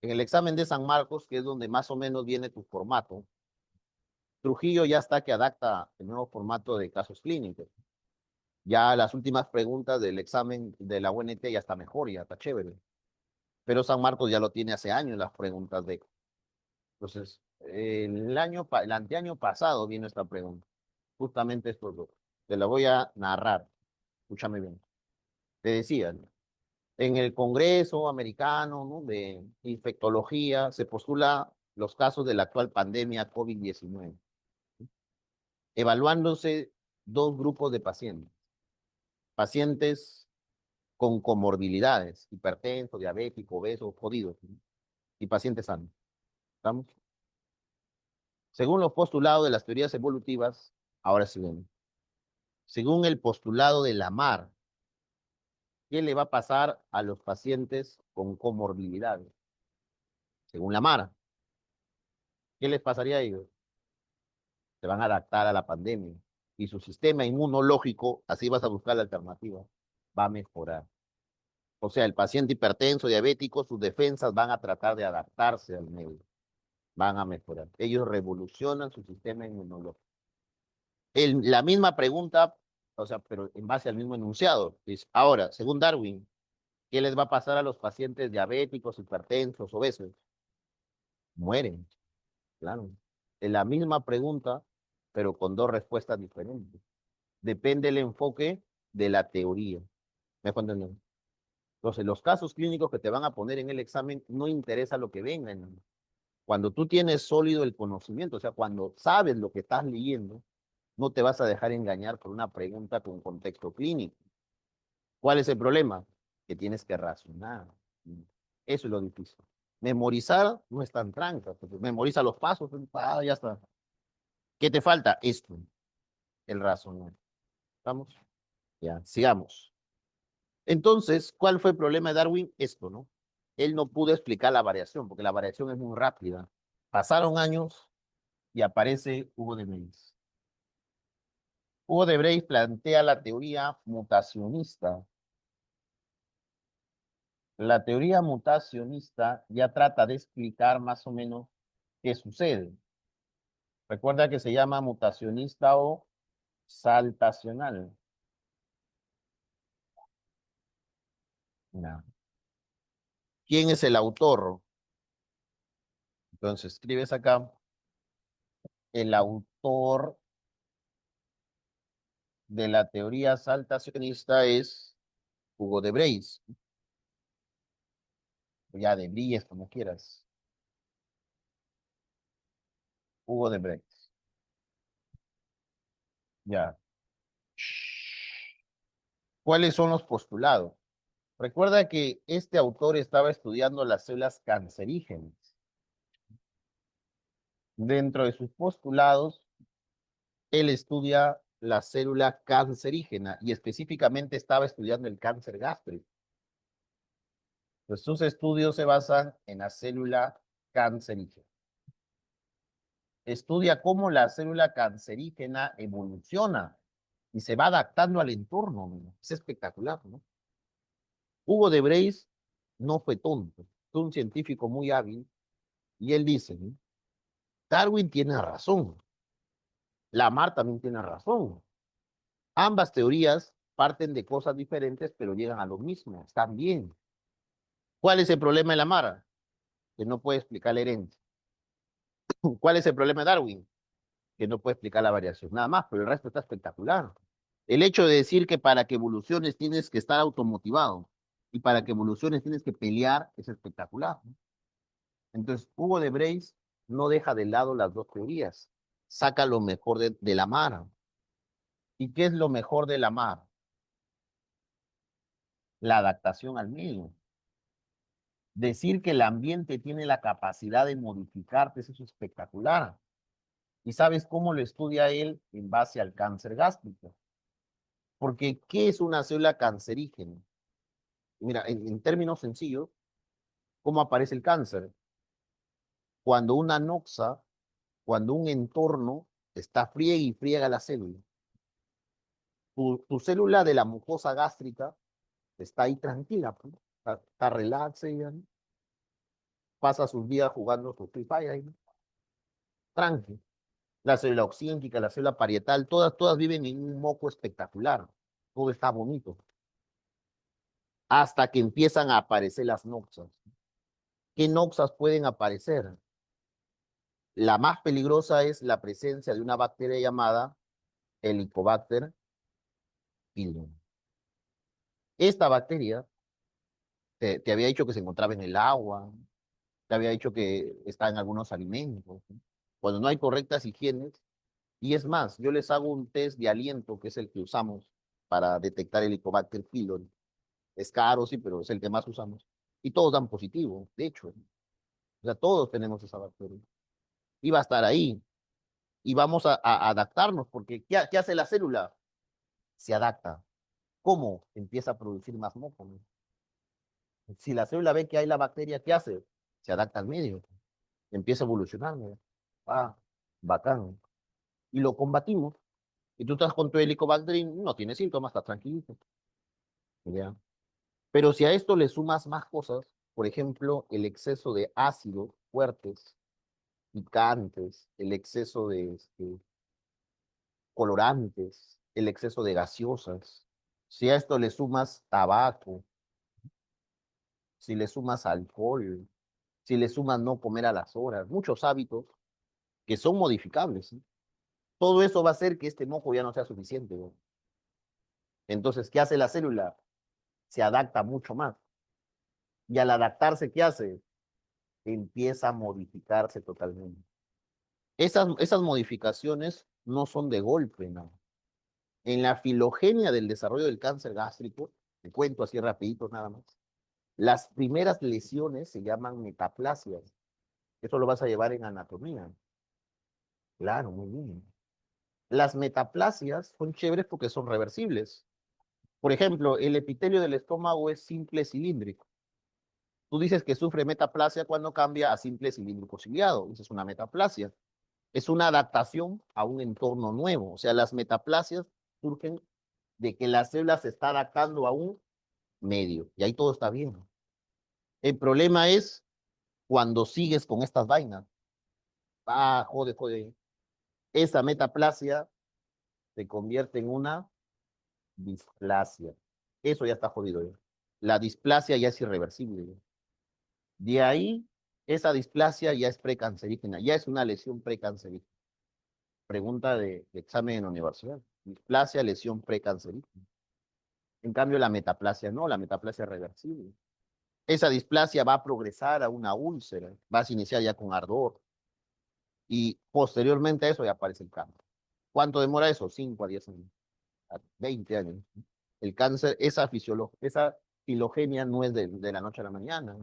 En el examen de San Marcos, que es donde más o menos viene tu formato, Trujillo ya está que adapta el nuevo formato de casos clínicos. Ya las últimas preguntas del examen de la UNT ya está mejor, ya está chévere. Pero San Marcos ya lo tiene hace años las preguntas de. Entonces, el anteaño pasado vino esta pregunta, justamente estos dos. Te la voy a narrar, escúchame bien. Te decía, ¿no? En el Congreso americano, ¿no?, de infectología se postula los casos de la actual pandemia COVID-19, evaluándose dos grupos de pacientes. Pacientes con comorbilidades, hipertensos, diabéticos, obesos, jodidos, ¿no?, y pacientes sanos. ¿Estamos? Según los postulados de las teorías evolutivas, ahora sí ven, según el postulado de Lamarck, ¿qué le va a pasar a los pacientes con comorbilidades? Según Lamarck, ¿qué les pasaría a ellos? Se van a adaptar a la pandemia y su sistema inmunológico, así vas a buscar la alternativa, va a mejorar. O sea, el paciente hipertenso, diabético, sus defensas van a tratar de adaptarse al medio, van a mejorar. Ellos revolucionan su sistema inmunológico. La misma pregunta, o sea, pero en base al mismo enunciado. Ahora, según Darwin, ¿qué les va a pasar a los pacientes diabéticos, hipertensos, obesos? Mueren, claro. En la misma pregunta, pero con dos respuestas diferentes. Depende del enfoque de la teoría. ¿Me dejo entender? Entonces, los casos clínicos que te van a poner en el examen no interesa lo que vengan. Cuando tú tienes sólido el conocimiento, o sea, cuando sabes lo que estás leyendo, no te vas a dejar engañar por una pregunta con contexto clínico. ¿Cuál es el problema? Que tienes que razonar. Eso es lo difícil. Memorizar no es tan tranca, porque memoriza los pasos, ya está. ¿Qué te falta? Esto, el razonar. ¿Estamos? Ya, sigamos. Entonces, ¿cuál fue el problema de Darwin? Esto, ¿no? Él no pudo explicar la variación, porque la variación es muy rápida. Pasaron años y aparece Hugo de Vries. Hugo de Vries plantea la teoría mutacionista. La teoría mutacionista ya trata de explicar más o menos qué sucede. Recuerda que se llama mutacionista o saltacional. No. ¿Quién es el autor? Entonces, escribes acá, el autor de la teoría saltacionista es Hugo de Vries, o ya de Vries, como quieras. Hugo de Vries. Ya. ¿Cuáles son los postulados? Recuerda que este autor estaba estudiando las células cancerígenas. Dentro de sus postulados, él estudia la célula cancerígena y específicamente estaba estudiando el cáncer gástrico. Pues sus estudios se basan en la célula cancerígena. Estudia cómo la célula cancerígena evoluciona y se va adaptando al entorno, ¿no? Es espectacular, ¿no? Hugo de Vries no fue tonto, fue un científico muy hábil y él dice, ¿no? Darwin tiene razón, Lamarck también tiene razón. Ambas teorías parten de cosas diferentes, pero llegan a lo mismo, están bien. ¿Cuál es el problema de Lamarck? Que no puede explicar la herencia. ¿Cuál es el problema de Darwin? Que no puede explicar la variación, nada más, pero el resto está espectacular. El hecho de decir que para que evoluciones tienes que estar automotivado y para que evoluciones tienes que pelear es espectacular, ¿no? Entonces, Hugo de Vries no deja de lado las dos teorías, saca lo mejor de la mar. ¿Y qué es lo mejor de la mar? La adaptación al medio. Decir que el ambiente tiene la capacidad de modificarte, eso es espectacular. ¿Y sabes cómo lo estudia él en base al cáncer gástrico? Porque, ¿qué es una célula cancerígena? Mira, en términos sencillos, ¿cómo aparece el cáncer? Cuando una noxa, cuando un entorno está friega y friega la célula. Tu célula de la mucosa gástrica está ahí tranquila, pues, está relax, ella, ¿no? Pasa sus días jugando su Free Fire ahí, ¿no? Tranqui. La célula oxíntica, la célula parietal, todas viven en un moco espectacular. Todo está bonito. Hasta que empiezan a aparecer las noxas. ¿Qué noxas pueden aparecer? La más peligrosa es la presencia de una bacteria llamada Helicobacter pylori. Esta bacteria te había dicho que se encontraba en el agua, te había dicho que está en algunos alimentos, ¿no? Cuando no hay correctas higienes, y es más, yo les hago un test de aliento, que es el que usamos para detectar el Helicobacter pylori. Es caro, sí, pero es el que más usamos. Y todos dan positivo, de hecho. O sea, todos tenemos esa bacteria. Y va a estar ahí. Y vamos a adaptarnos, porque ¿qué hace la célula? Se adapta. ¿Cómo? Empieza a producir más moco, ¿no? Si la célula ve que hay la bacteria, ¿qué hace? Se adapta al medio. Empieza a evolucionar, ¿no? Ah, bacán. Y lo combatimos. Y tú estás con tu Helicobacter, no tienes síntomas, estás tranquilito. ¿Ya? Pero si a esto le sumas más cosas, por ejemplo, el exceso de ácidos fuertes, picantes, el exceso de colorantes, el exceso de gaseosas, si a esto le sumas tabaco, si le sumas alcohol, si le sumas no comer a las horas, muchos hábitos que son modificables, ¿sí? Todo eso va a hacer que este moco ya no sea suficiente, ¿no? Entonces, ¿qué hace la célula? Se adapta mucho más. Y al adaptarse, ¿qué hace? Empieza a modificarse totalmente. Esas modificaciones no son de golpe, ¿no? En la filogenia del desarrollo del cáncer gástrico, te cuento así rapidito nada más, las primeras lesiones se llaman metaplasias. Eso lo vas a llevar en anatomía. Claro, muy bien. Las metaplasias son chéveres porque son reversibles. Por ejemplo, el epitelio del estómago es simple cilíndrico. Tú dices que sufre metaplasia cuando cambia a simple cilíndrico ciliado. Esa es una metaplasia. Es una adaptación a un entorno nuevo. O sea, las metaplasias surgen de que la célula se está adaptando a un medio. Y ahí todo está bien. El problema es cuando sigues con estas vainas. Ah, jode, jode. Esa metaplasia se convierte en una displasia. Eso ya está jodido ya. La displasia ya es irreversible ya. De ahí, esa displasia ya es precancerígena, ya es una lesión precancerígena. Pregunta de examen en la universidad. Displasia, lesión precancerígena. En cambio, la metaplasia no, la metaplasia es reversible. Esa displasia va a progresar a una úlcera, vas a iniciar ya con ardor y posteriormente a eso ya aparece el cáncer. ¿Cuánto demora eso? 5 a 10 años, a 20 años. El cáncer, esa filogenia no es de la noche a la mañana.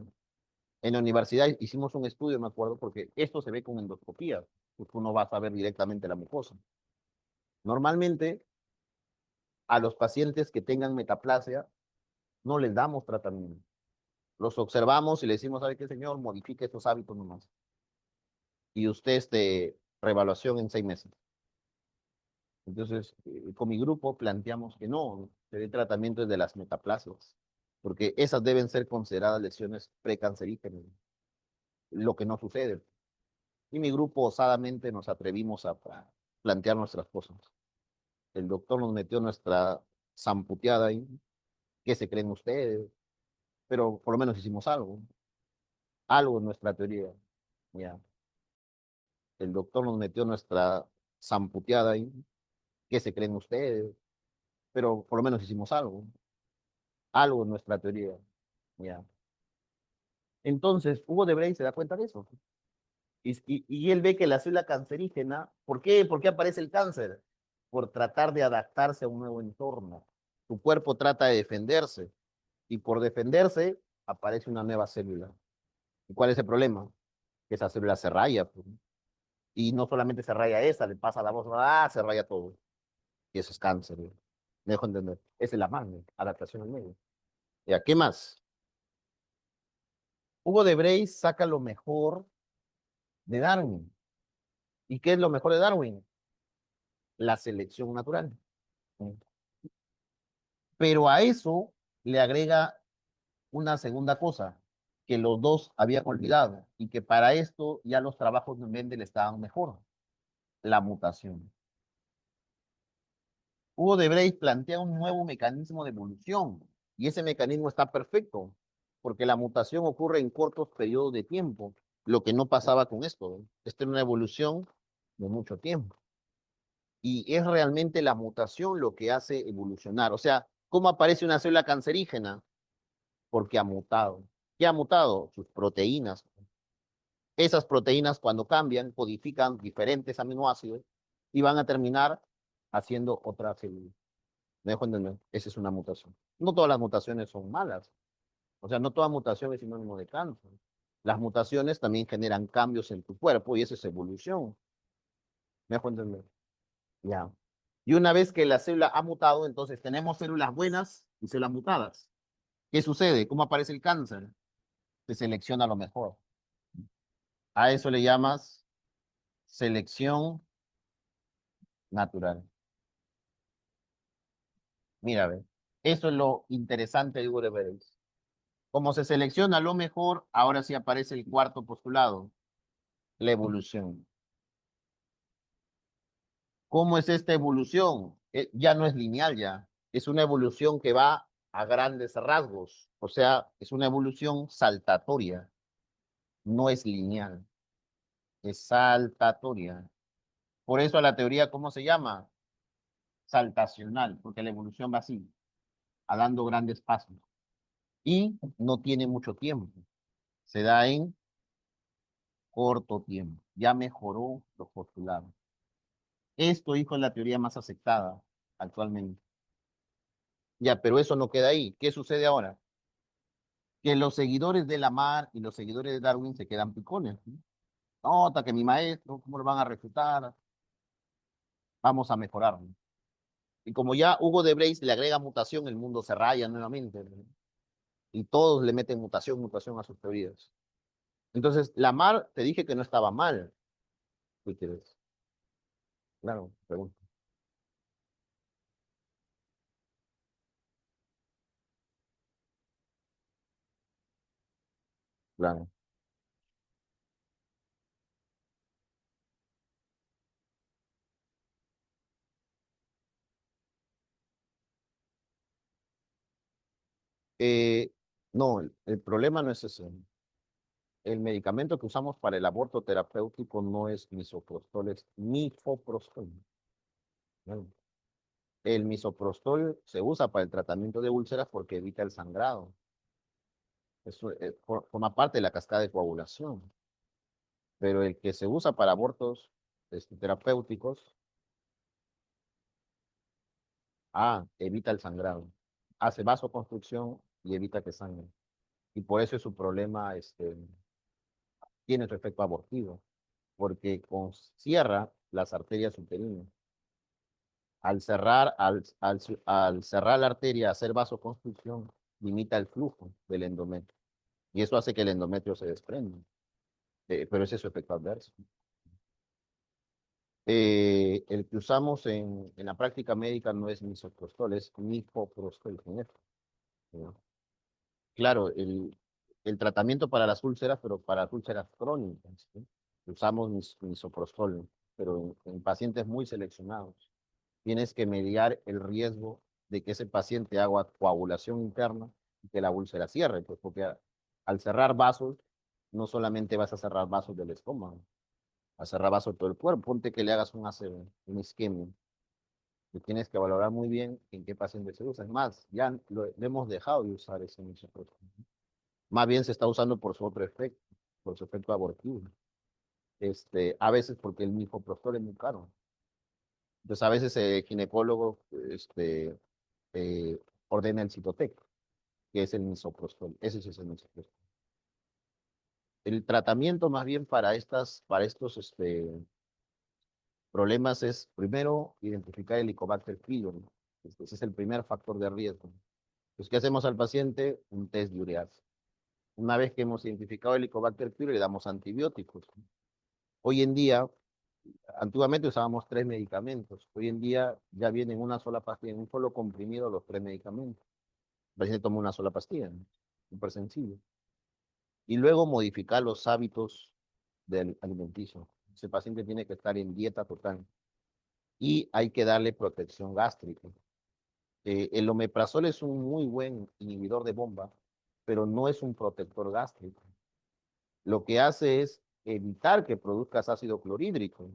En la universidad hicimos un estudio, me acuerdo, porque esto se ve con endoscopía, porque uno va a saber directamente la mucosa. Normalmente, a los pacientes que tengan metaplasia, no les damos tratamiento. Los observamos y le decimos, ¿sabe qué, señor? Modifique estos hábitos nomás. Y usted, reevaluación en 6 meses. Entonces, con mi grupo planteamos que no, se dé tratamiento desde las metaplasias, porque esas deben ser consideradas lesiones precancerígenas, lo que no sucede. Y mi grupo osadamente nos atrevimos a plantear nuestras cosas. El doctor nos metió nuestra zamputeada ahí. ¿Qué se creen ustedes? Pero por lo menos hicimos algo. Algo en nuestra teoría. Ya. El doctor nos metió nuestra zamputeada ahí. ¿Qué se creen ustedes? Pero por lo menos hicimos algo. Algo en nuestra teoría. Ya. Entonces, Hugo de Brey se da cuenta de eso. Y él ve que la célula cancerígena, ¿por qué? ¿Por qué aparece el cáncer? Por tratar de adaptarse a un nuevo entorno. Tu cuerpo trata de defenderse y por defenderse aparece una nueva célula. ¿Y cuál es el problema? Que esa célula se raya, pues. Y no solamente se raya esa, le pasa la voz, se raya todo. Y eso es cáncer. Me dejo entender. Esa es la magna, adaptación al medio. Ya, ¿qué más? Hugo de Brey saca lo mejor de Darwin. ¿Y qué es lo mejor de Darwin? La selección natural. Pero a eso le agrega una segunda cosa que los dos habían olvidado y que para esto ya los trabajos de Mendel estaban mejor, la mutación. Hugo de Brey plantea un nuevo mecanismo de evolución y ese mecanismo está perfecto porque la mutación ocurre en cortos periodos de tiempo, lo que no pasaba con esto. Esta es una evolución de mucho tiempo y es realmente la mutación lo que hace evolucionar. O sea, ¿cómo aparece una célula cancerígena? Porque ha mutado. ¿Qué ha mutado? Sus proteínas. Esas proteínas cuando cambian codifican diferentes aminoácidos y van a terminar haciendo otra célula. ¿Me dejo entender? Esa es una mutación. No todas las mutaciones son malas. O sea, no toda mutación es sinónimo de cáncer. Las mutaciones también generan cambios en tu cuerpo y eso es evolución. ¿Me dejo entender? Ya. Y una vez que la célula ha mutado, entonces tenemos células buenas y células mutadas. ¿Qué sucede? ¿Cómo aparece el cáncer? Se selecciona lo mejor. A eso le llamas selección natural. Mira, ve. Eso es lo interesante de Hugo de Verdes. Como se selecciona lo mejor, ahora sí aparece el cuarto postulado, la evolución. ¿Cómo es esta evolución? Ya no es lineal ya, es una evolución que va a grandes rasgos, o sea, es una evolución saltatoria, no es lineal, es saltatoria. Por eso la teoría, ¿cómo se llama? Saltacional, porque la evolución va así, a dando grandes pasos. Y no tiene mucho tiempo, se da en corto tiempo. Ya mejoró los postulados. Esto, hijo, es la teoría más aceptada actualmente. Ya, pero eso no queda ahí. ¿Qué sucede ahora? Que los seguidores de Lamarck y los seguidores de Darwin se quedan picones, ¿no? Nota que mi maestro, ¿cómo lo van a refutar? Vamos a mejorarlo. Y como ya Hugo de Breis le agrega mutación, el mundo se raya nuevamente, ¿no? Y todos le meten mutación, mutación a sus teorías. Entonces, Lamarck te dije que no estaba mal. ¿Qué quieres? Claro, pregunta. Claro. Eh, no, el problema no es ese. El medicamento que usamos para el aborto terapéutico no es misoprostol, es mifoprostol. ¿No? El misoprostol se usa para el tratamiento de úlceras porque evita el sangrado. Eso forma parte de la cascada de coagulación. Pero el que se usa para abortos terapéuticos, evita el sangrado. Hace vasoconstrucción y evita que sangre. Y por eso es su problema, tiene su efecto abortivo, porque cierra las arterias uterinas. Al cerrar la arteria, hacer vasoconstrucción, limita el flujo del endometrio. Y eso hace que el endometrio se desprenda. Pero ese es su efecto adverso. El que usamos en la práctica médica no es misoprostol, es mifoprostol, con F, ¿no? Claro, el tratamiento para las úlceras, pero para las úlceras crónicas, ¿sí? Usamos misoprostol, pero en pacientes muy seleccionados. Tienes que mediar el riesgo de que ese paciente haga coagulación interna y que la úlcera cierre, pues porque al cerrar vasos, no solamente vas a cerrar vasos del estómago, vas a cerrar vasos de todo el cuerpo. Ponte que le hagas un ACV, un isquemia, y tienes que valorar muy bien en qué paciente se usa. Es más, ya lo hemos dejado de usar ese misoprostol. Más bien se está usando por su otro efecto, por su efecto abortivo. A veces porque el misoprostol es muy caro. Entonces, a veces el ginecólogo eh, ordena el Citotec, que es el misoprostol. Ese sí es el misoprostol. El tratamiento más bien para estos problemas es, primero, identificar el Helicobacter pylori. Ese es el primer factor de riesgo. Pues, ¿qué hacemos al paciente? Un test de urease. Una vez que hemos identificado el Helicobacter pylori, le damos antibióticos. Hoy en día, antiguamente usábamos 3 medicamentos. Hoy en día ya vienen una sola pastilla, en un solo comprimido los 3 medicamentos. El paciente toma una sola pastilla, ¿no? Súper sencillo. Y luego modificar los hábitos del alimenticio. Ese paciente tiene que estar en dieta total. Y hay que darle protección gástrica. El omeprazol es un muy buen inhibidor de bomba, pero no es un protector gástrico. Lo que hace es evitar que produzcas ácido clorhídrico.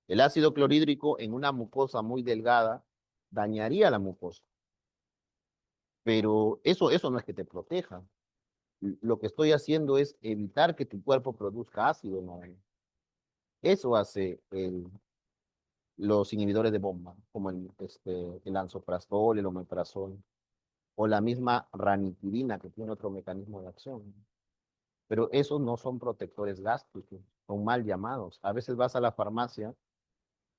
El ácido clorhídrico en una mucosa muy delgada dañaría la mucosa, pero eso no es que te proteja. Lo que estoy haciendo es evitar que tu cuerpo produzca ácido, ¿no? Eso hace los inhibidores de bomba, como el ansoprastol, el omeprazol, o la misma ranitidina, que tiene otro mecanismo de acción. Pero esos no son protectores gástricos, son mal llamados. A veces vas a la farmacia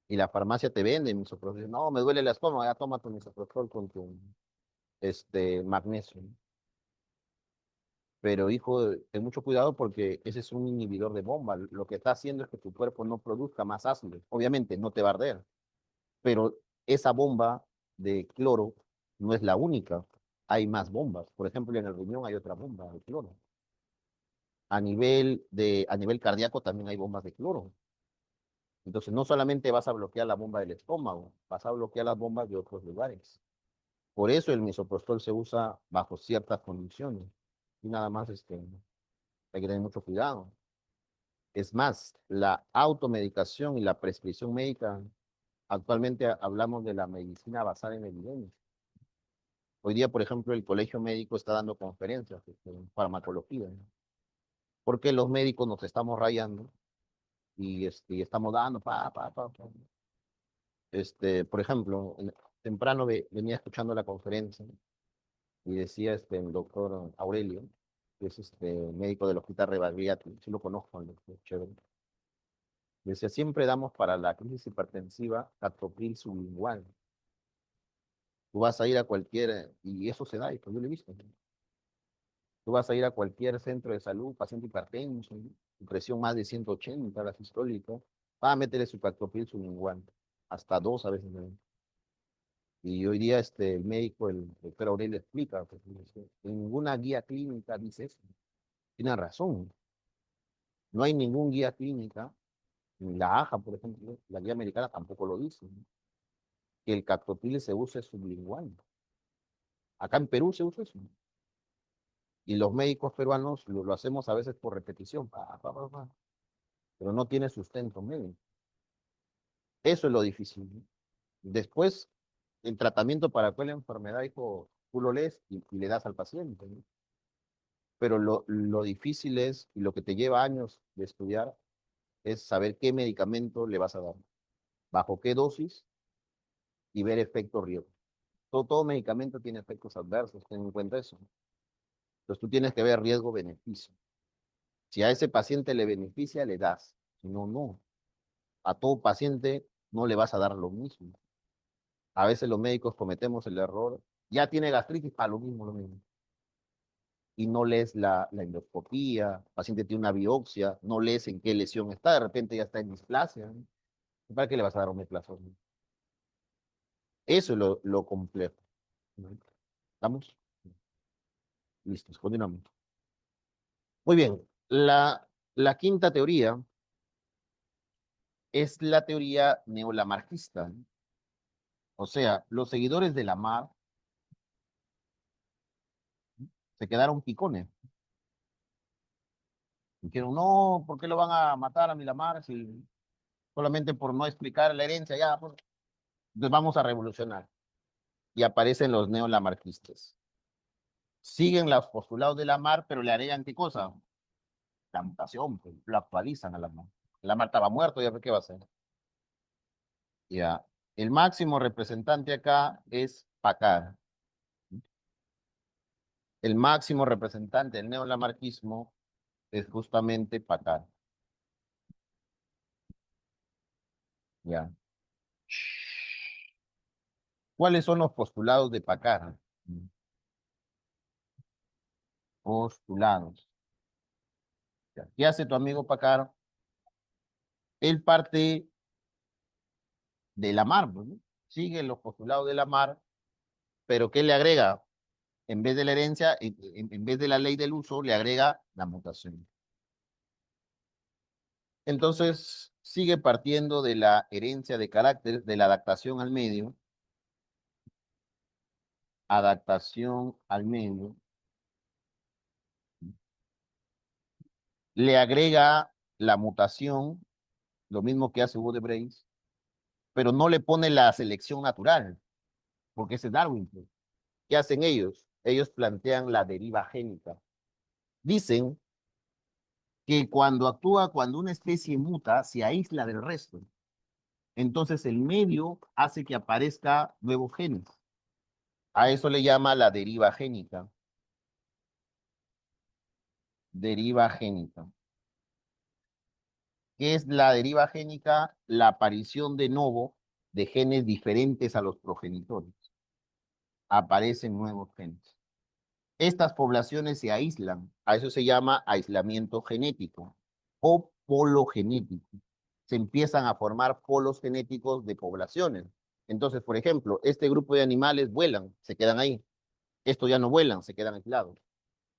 y la farmacia te vende misoprostol. No, me duele el estómago, ya toma tu misoprostol con tu magnesio. Pero hijo, ten mucho cuidado porque ese es un inhibidor de bomba. Lo que está haciendo es que tu cuerpo no produzca más ácido. Obviamente no te va a arder, pero esa bomba de cloro no es la única. Hay más bombas. Por ejemplo, en el riñón hay otra bomba de cloro. A nivel cardíaco también hay bombas de cloro. Entonces, no solamente vas a bloquear la bomba del estómago, vas a bloquear las bombas de otros lugares. Por eso el misoprostol se usa bajo ciertas condiciones. Y nada más hay que tener mucho cuidado. Es más, la automedicación y la prescripción médica, actualmente hablamos de la medicina basada en evidencia. Hoy día, por ejemplo, el colegio médico está dando conferencias en farmacología, ¿no? Porque los médicos nos estamos rayando y, estamos dando, pa. Por ejemplo, temprano venía escuchando la conferencia y decía el doctor Aurelio, que es médico del Hospital Rebagliati, sí lo conozco, al doctor, chévere. Decía, siempre damos para la crisis hipertensiva captopril sublingual. Tú vas a ir a cualquier, y eso se da, y pues yo lo he visto, ¿no? Tú vas a ir a cualquier centro de salud, paciente hipertenso, ¿no? Su presión más de 180, la sistólica, va a meterle su captopril sublingual, hasta dos a veces, ¿no? Y hoy día el médico, el doctor Aurelio, explica, pues, dice, en ninguna guía clínica dice eso. Tiene razón. No hay ningún guía clínica, ni la AJA, por ejemplo, la guía americana tampoco lo dice, ¿no? Que el captopril se use sublingual. Acá en Perú se usa eso. Y los médicos peruanos lo hacemos a veces por repetición, pa. Pero no tiene sustento médico. Eso es lo difícil, ¿no? Después, el tratamiento para cuál enfermedad, hijo, tú lo lees y le das al paciente, ¿no? Pero lo difícil es, y lo que te lleva años de estudiar, es saber qué medicamento le vas a dar, bajo qué dosis y ver efectos riesgo. Todo medicamento tiene efectos adversos, ten en cuenta eso. Entonces tú tienes que ver riesgo-beneficio. Si a ese paciente le beneficia, le das. Si no, no. A todo paciente no le vas a dar lo mismo. A veces los médicos cometemos el error, ya tiene gastritis, para lo mismo. Y no lees la endoscopía, el paciente tiene una biopsia, no lees en qué lesión está, de repente ya está en displasia, ¿no? ¿Para qué le vas a dar omeprazol? Eso es lo complejo, ¿no? ¿Estamos? Listos, continuamos. Muy bien, la quinta teoría es la teoría neolamarquista, ¿no? O sea, los seguidores de Lamarck se quedaron picones. Dijeron, no, ¿por qué lo van a matar a mi Lamarck si solamente por no explicar la herencia? Ya, pues, entonces vamos a revolucionar. Y aparecen los neolamarquistas. Siguen los postulados de Lamarck, pero le agregan qué cosa, la mutación, pues, lo actualizan a Lamarck. Lamarck estaba muerto, ya qué va a hacer. Ya. El máximo representante acá es Paccard. El máximo representante del neolamarquismo es justamente Paccard. Ya. ¿Cuáles son los postulados de Paccard? Postulados. Ya. ¿Qué hace tu amigo Paccard? Él parte de Lamarck, ¿no? Sigue los postulados de Lamarck, pero ¿qué le agrega? En vez de la herencia, en vez de la ley del uso, le agrega la mutación. Entonces, sigue partiendo de la herencia de carácter, de la adaptación al medio, le agrega la mutación, lo mismo que hace Hugo de Brace, pero no le pone la selección natural, porque ese es Darwin, pues. ¿Qué hacen ellos? Ellos plantean la deriva génica. Dicen que cuando una especie muta, se aísla del resto. Entonces el medio hace que aparezca nuevos genes. A eso le llama la deriva génica. Deriva génica. ¿Qué es la deriva génica? La aparición de nuevo de genes diferentes a los progenitores. Aparecen nuevos genes. Estas poblaciones se aíslan. A eso se llama aislamiento genético o pologenético. Se empiezan a formar polos genéticos de poblaciones. Entonces, por ejemplo, este grupo de animales vuelan, se quedan ahí. Estos ya no vuelan, se quedan aislados.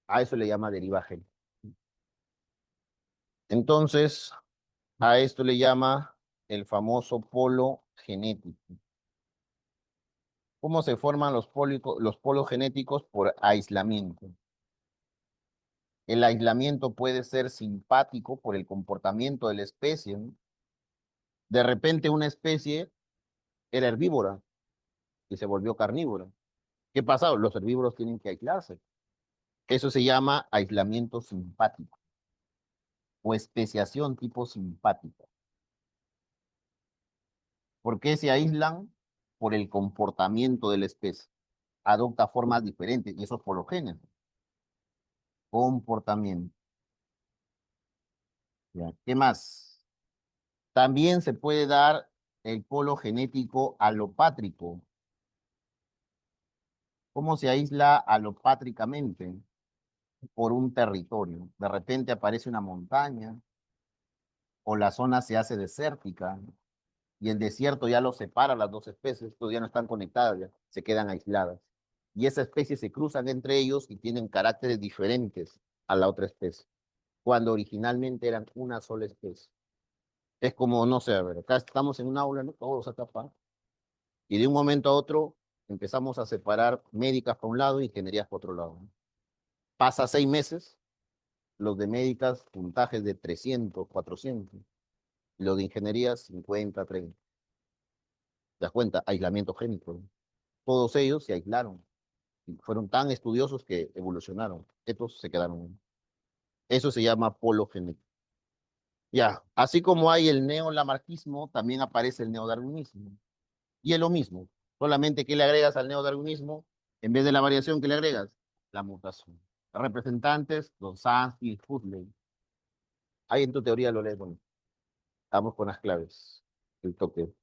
A eso le llama deriva génica. Entonces, a esto le llama el famoso polo genético. ¿Cómo se forman los polos genéticos? Por aislamiento. El aislamiento puede ser simpático por el comportamiento de la especie, ¿no? De repente una especie era herbívora y se volvió carnívora. ¿Qué pasa? Los herbívoros tienen que aislarse. Eso se llama aislamiento simpático o especiación tipo simpática. ¿Por qué se aíslan? Por el comportamiento de la especie. Adopta formas diferentes y eso es por los genes. Comportamiento. ¿Ya? ¿Qué más? También se puede dar el polo genético alopátrico. ¿Cómo se aísla alopátricamente? Por un territorio. De repente aparece una montaña o la zona se hace desértica y el desierto ya los separa las dos especies, pues ya no están conectadas, ya se quedan aisladas. Y esas especies se cruzan entre ellos y tienen caracteres diferentes a la otra especie, cuando originalmente eran una sola especie. Es como, no sé, a ver, acá estamos en un aula, ¿no? Todos acá, y de un momento a otro empezamos a separar médicas por un lado y ingenierías por otro lado, ¿no? Pasa 6 meses, los de médicas puntajes de 300, 400, y los de ingenierías 50, 30. ¿Te das cuenta? Aislamiento génico, ¿no? Todos ellos se aislaron y fueron tan estudiosos que evolucionaron. Estos se quedaron. Eso se llama pologenética. Ya, así como hay el neolamarquismo, también aparece el neodarwinismo. Y es lo mismo, solamente que le agregas al neodarwinismo, en vez de la variación que le agregas, la mutación. Representantes, Don Sansky, Huxley. Ahí en tu teoría lo lees, bueno, estamos con las claves. El toque.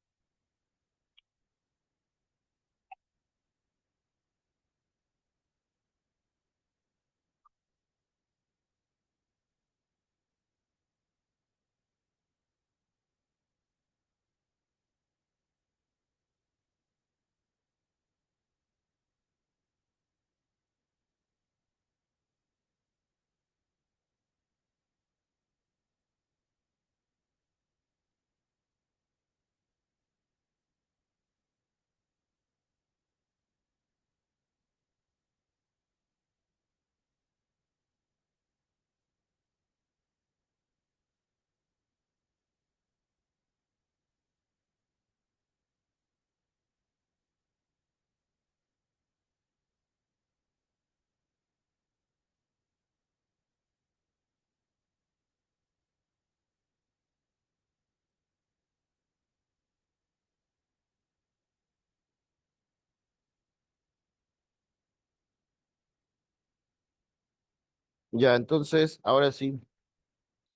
Ya, entonces, ahora sí,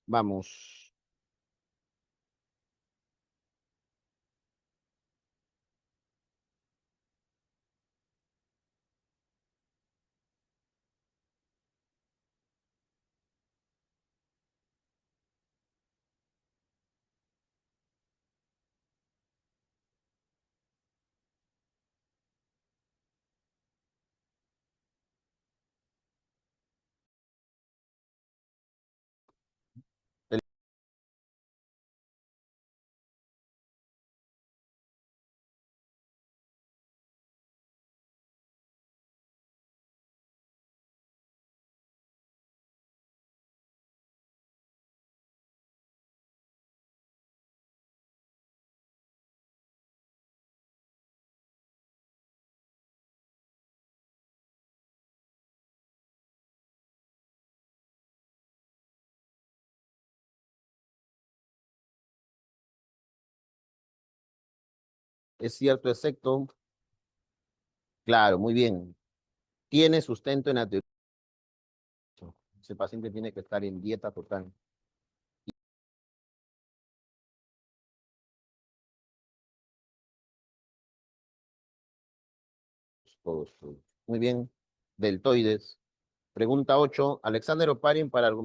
vamos. Es cierto, excepto, claro, muy bien. Tiene sustento en la teoría. Ese paciente tiene que estar en dieta total. Todos, todos. Muy bien. Deltoides. Pregunta 8. Alexander Oparin para argumentar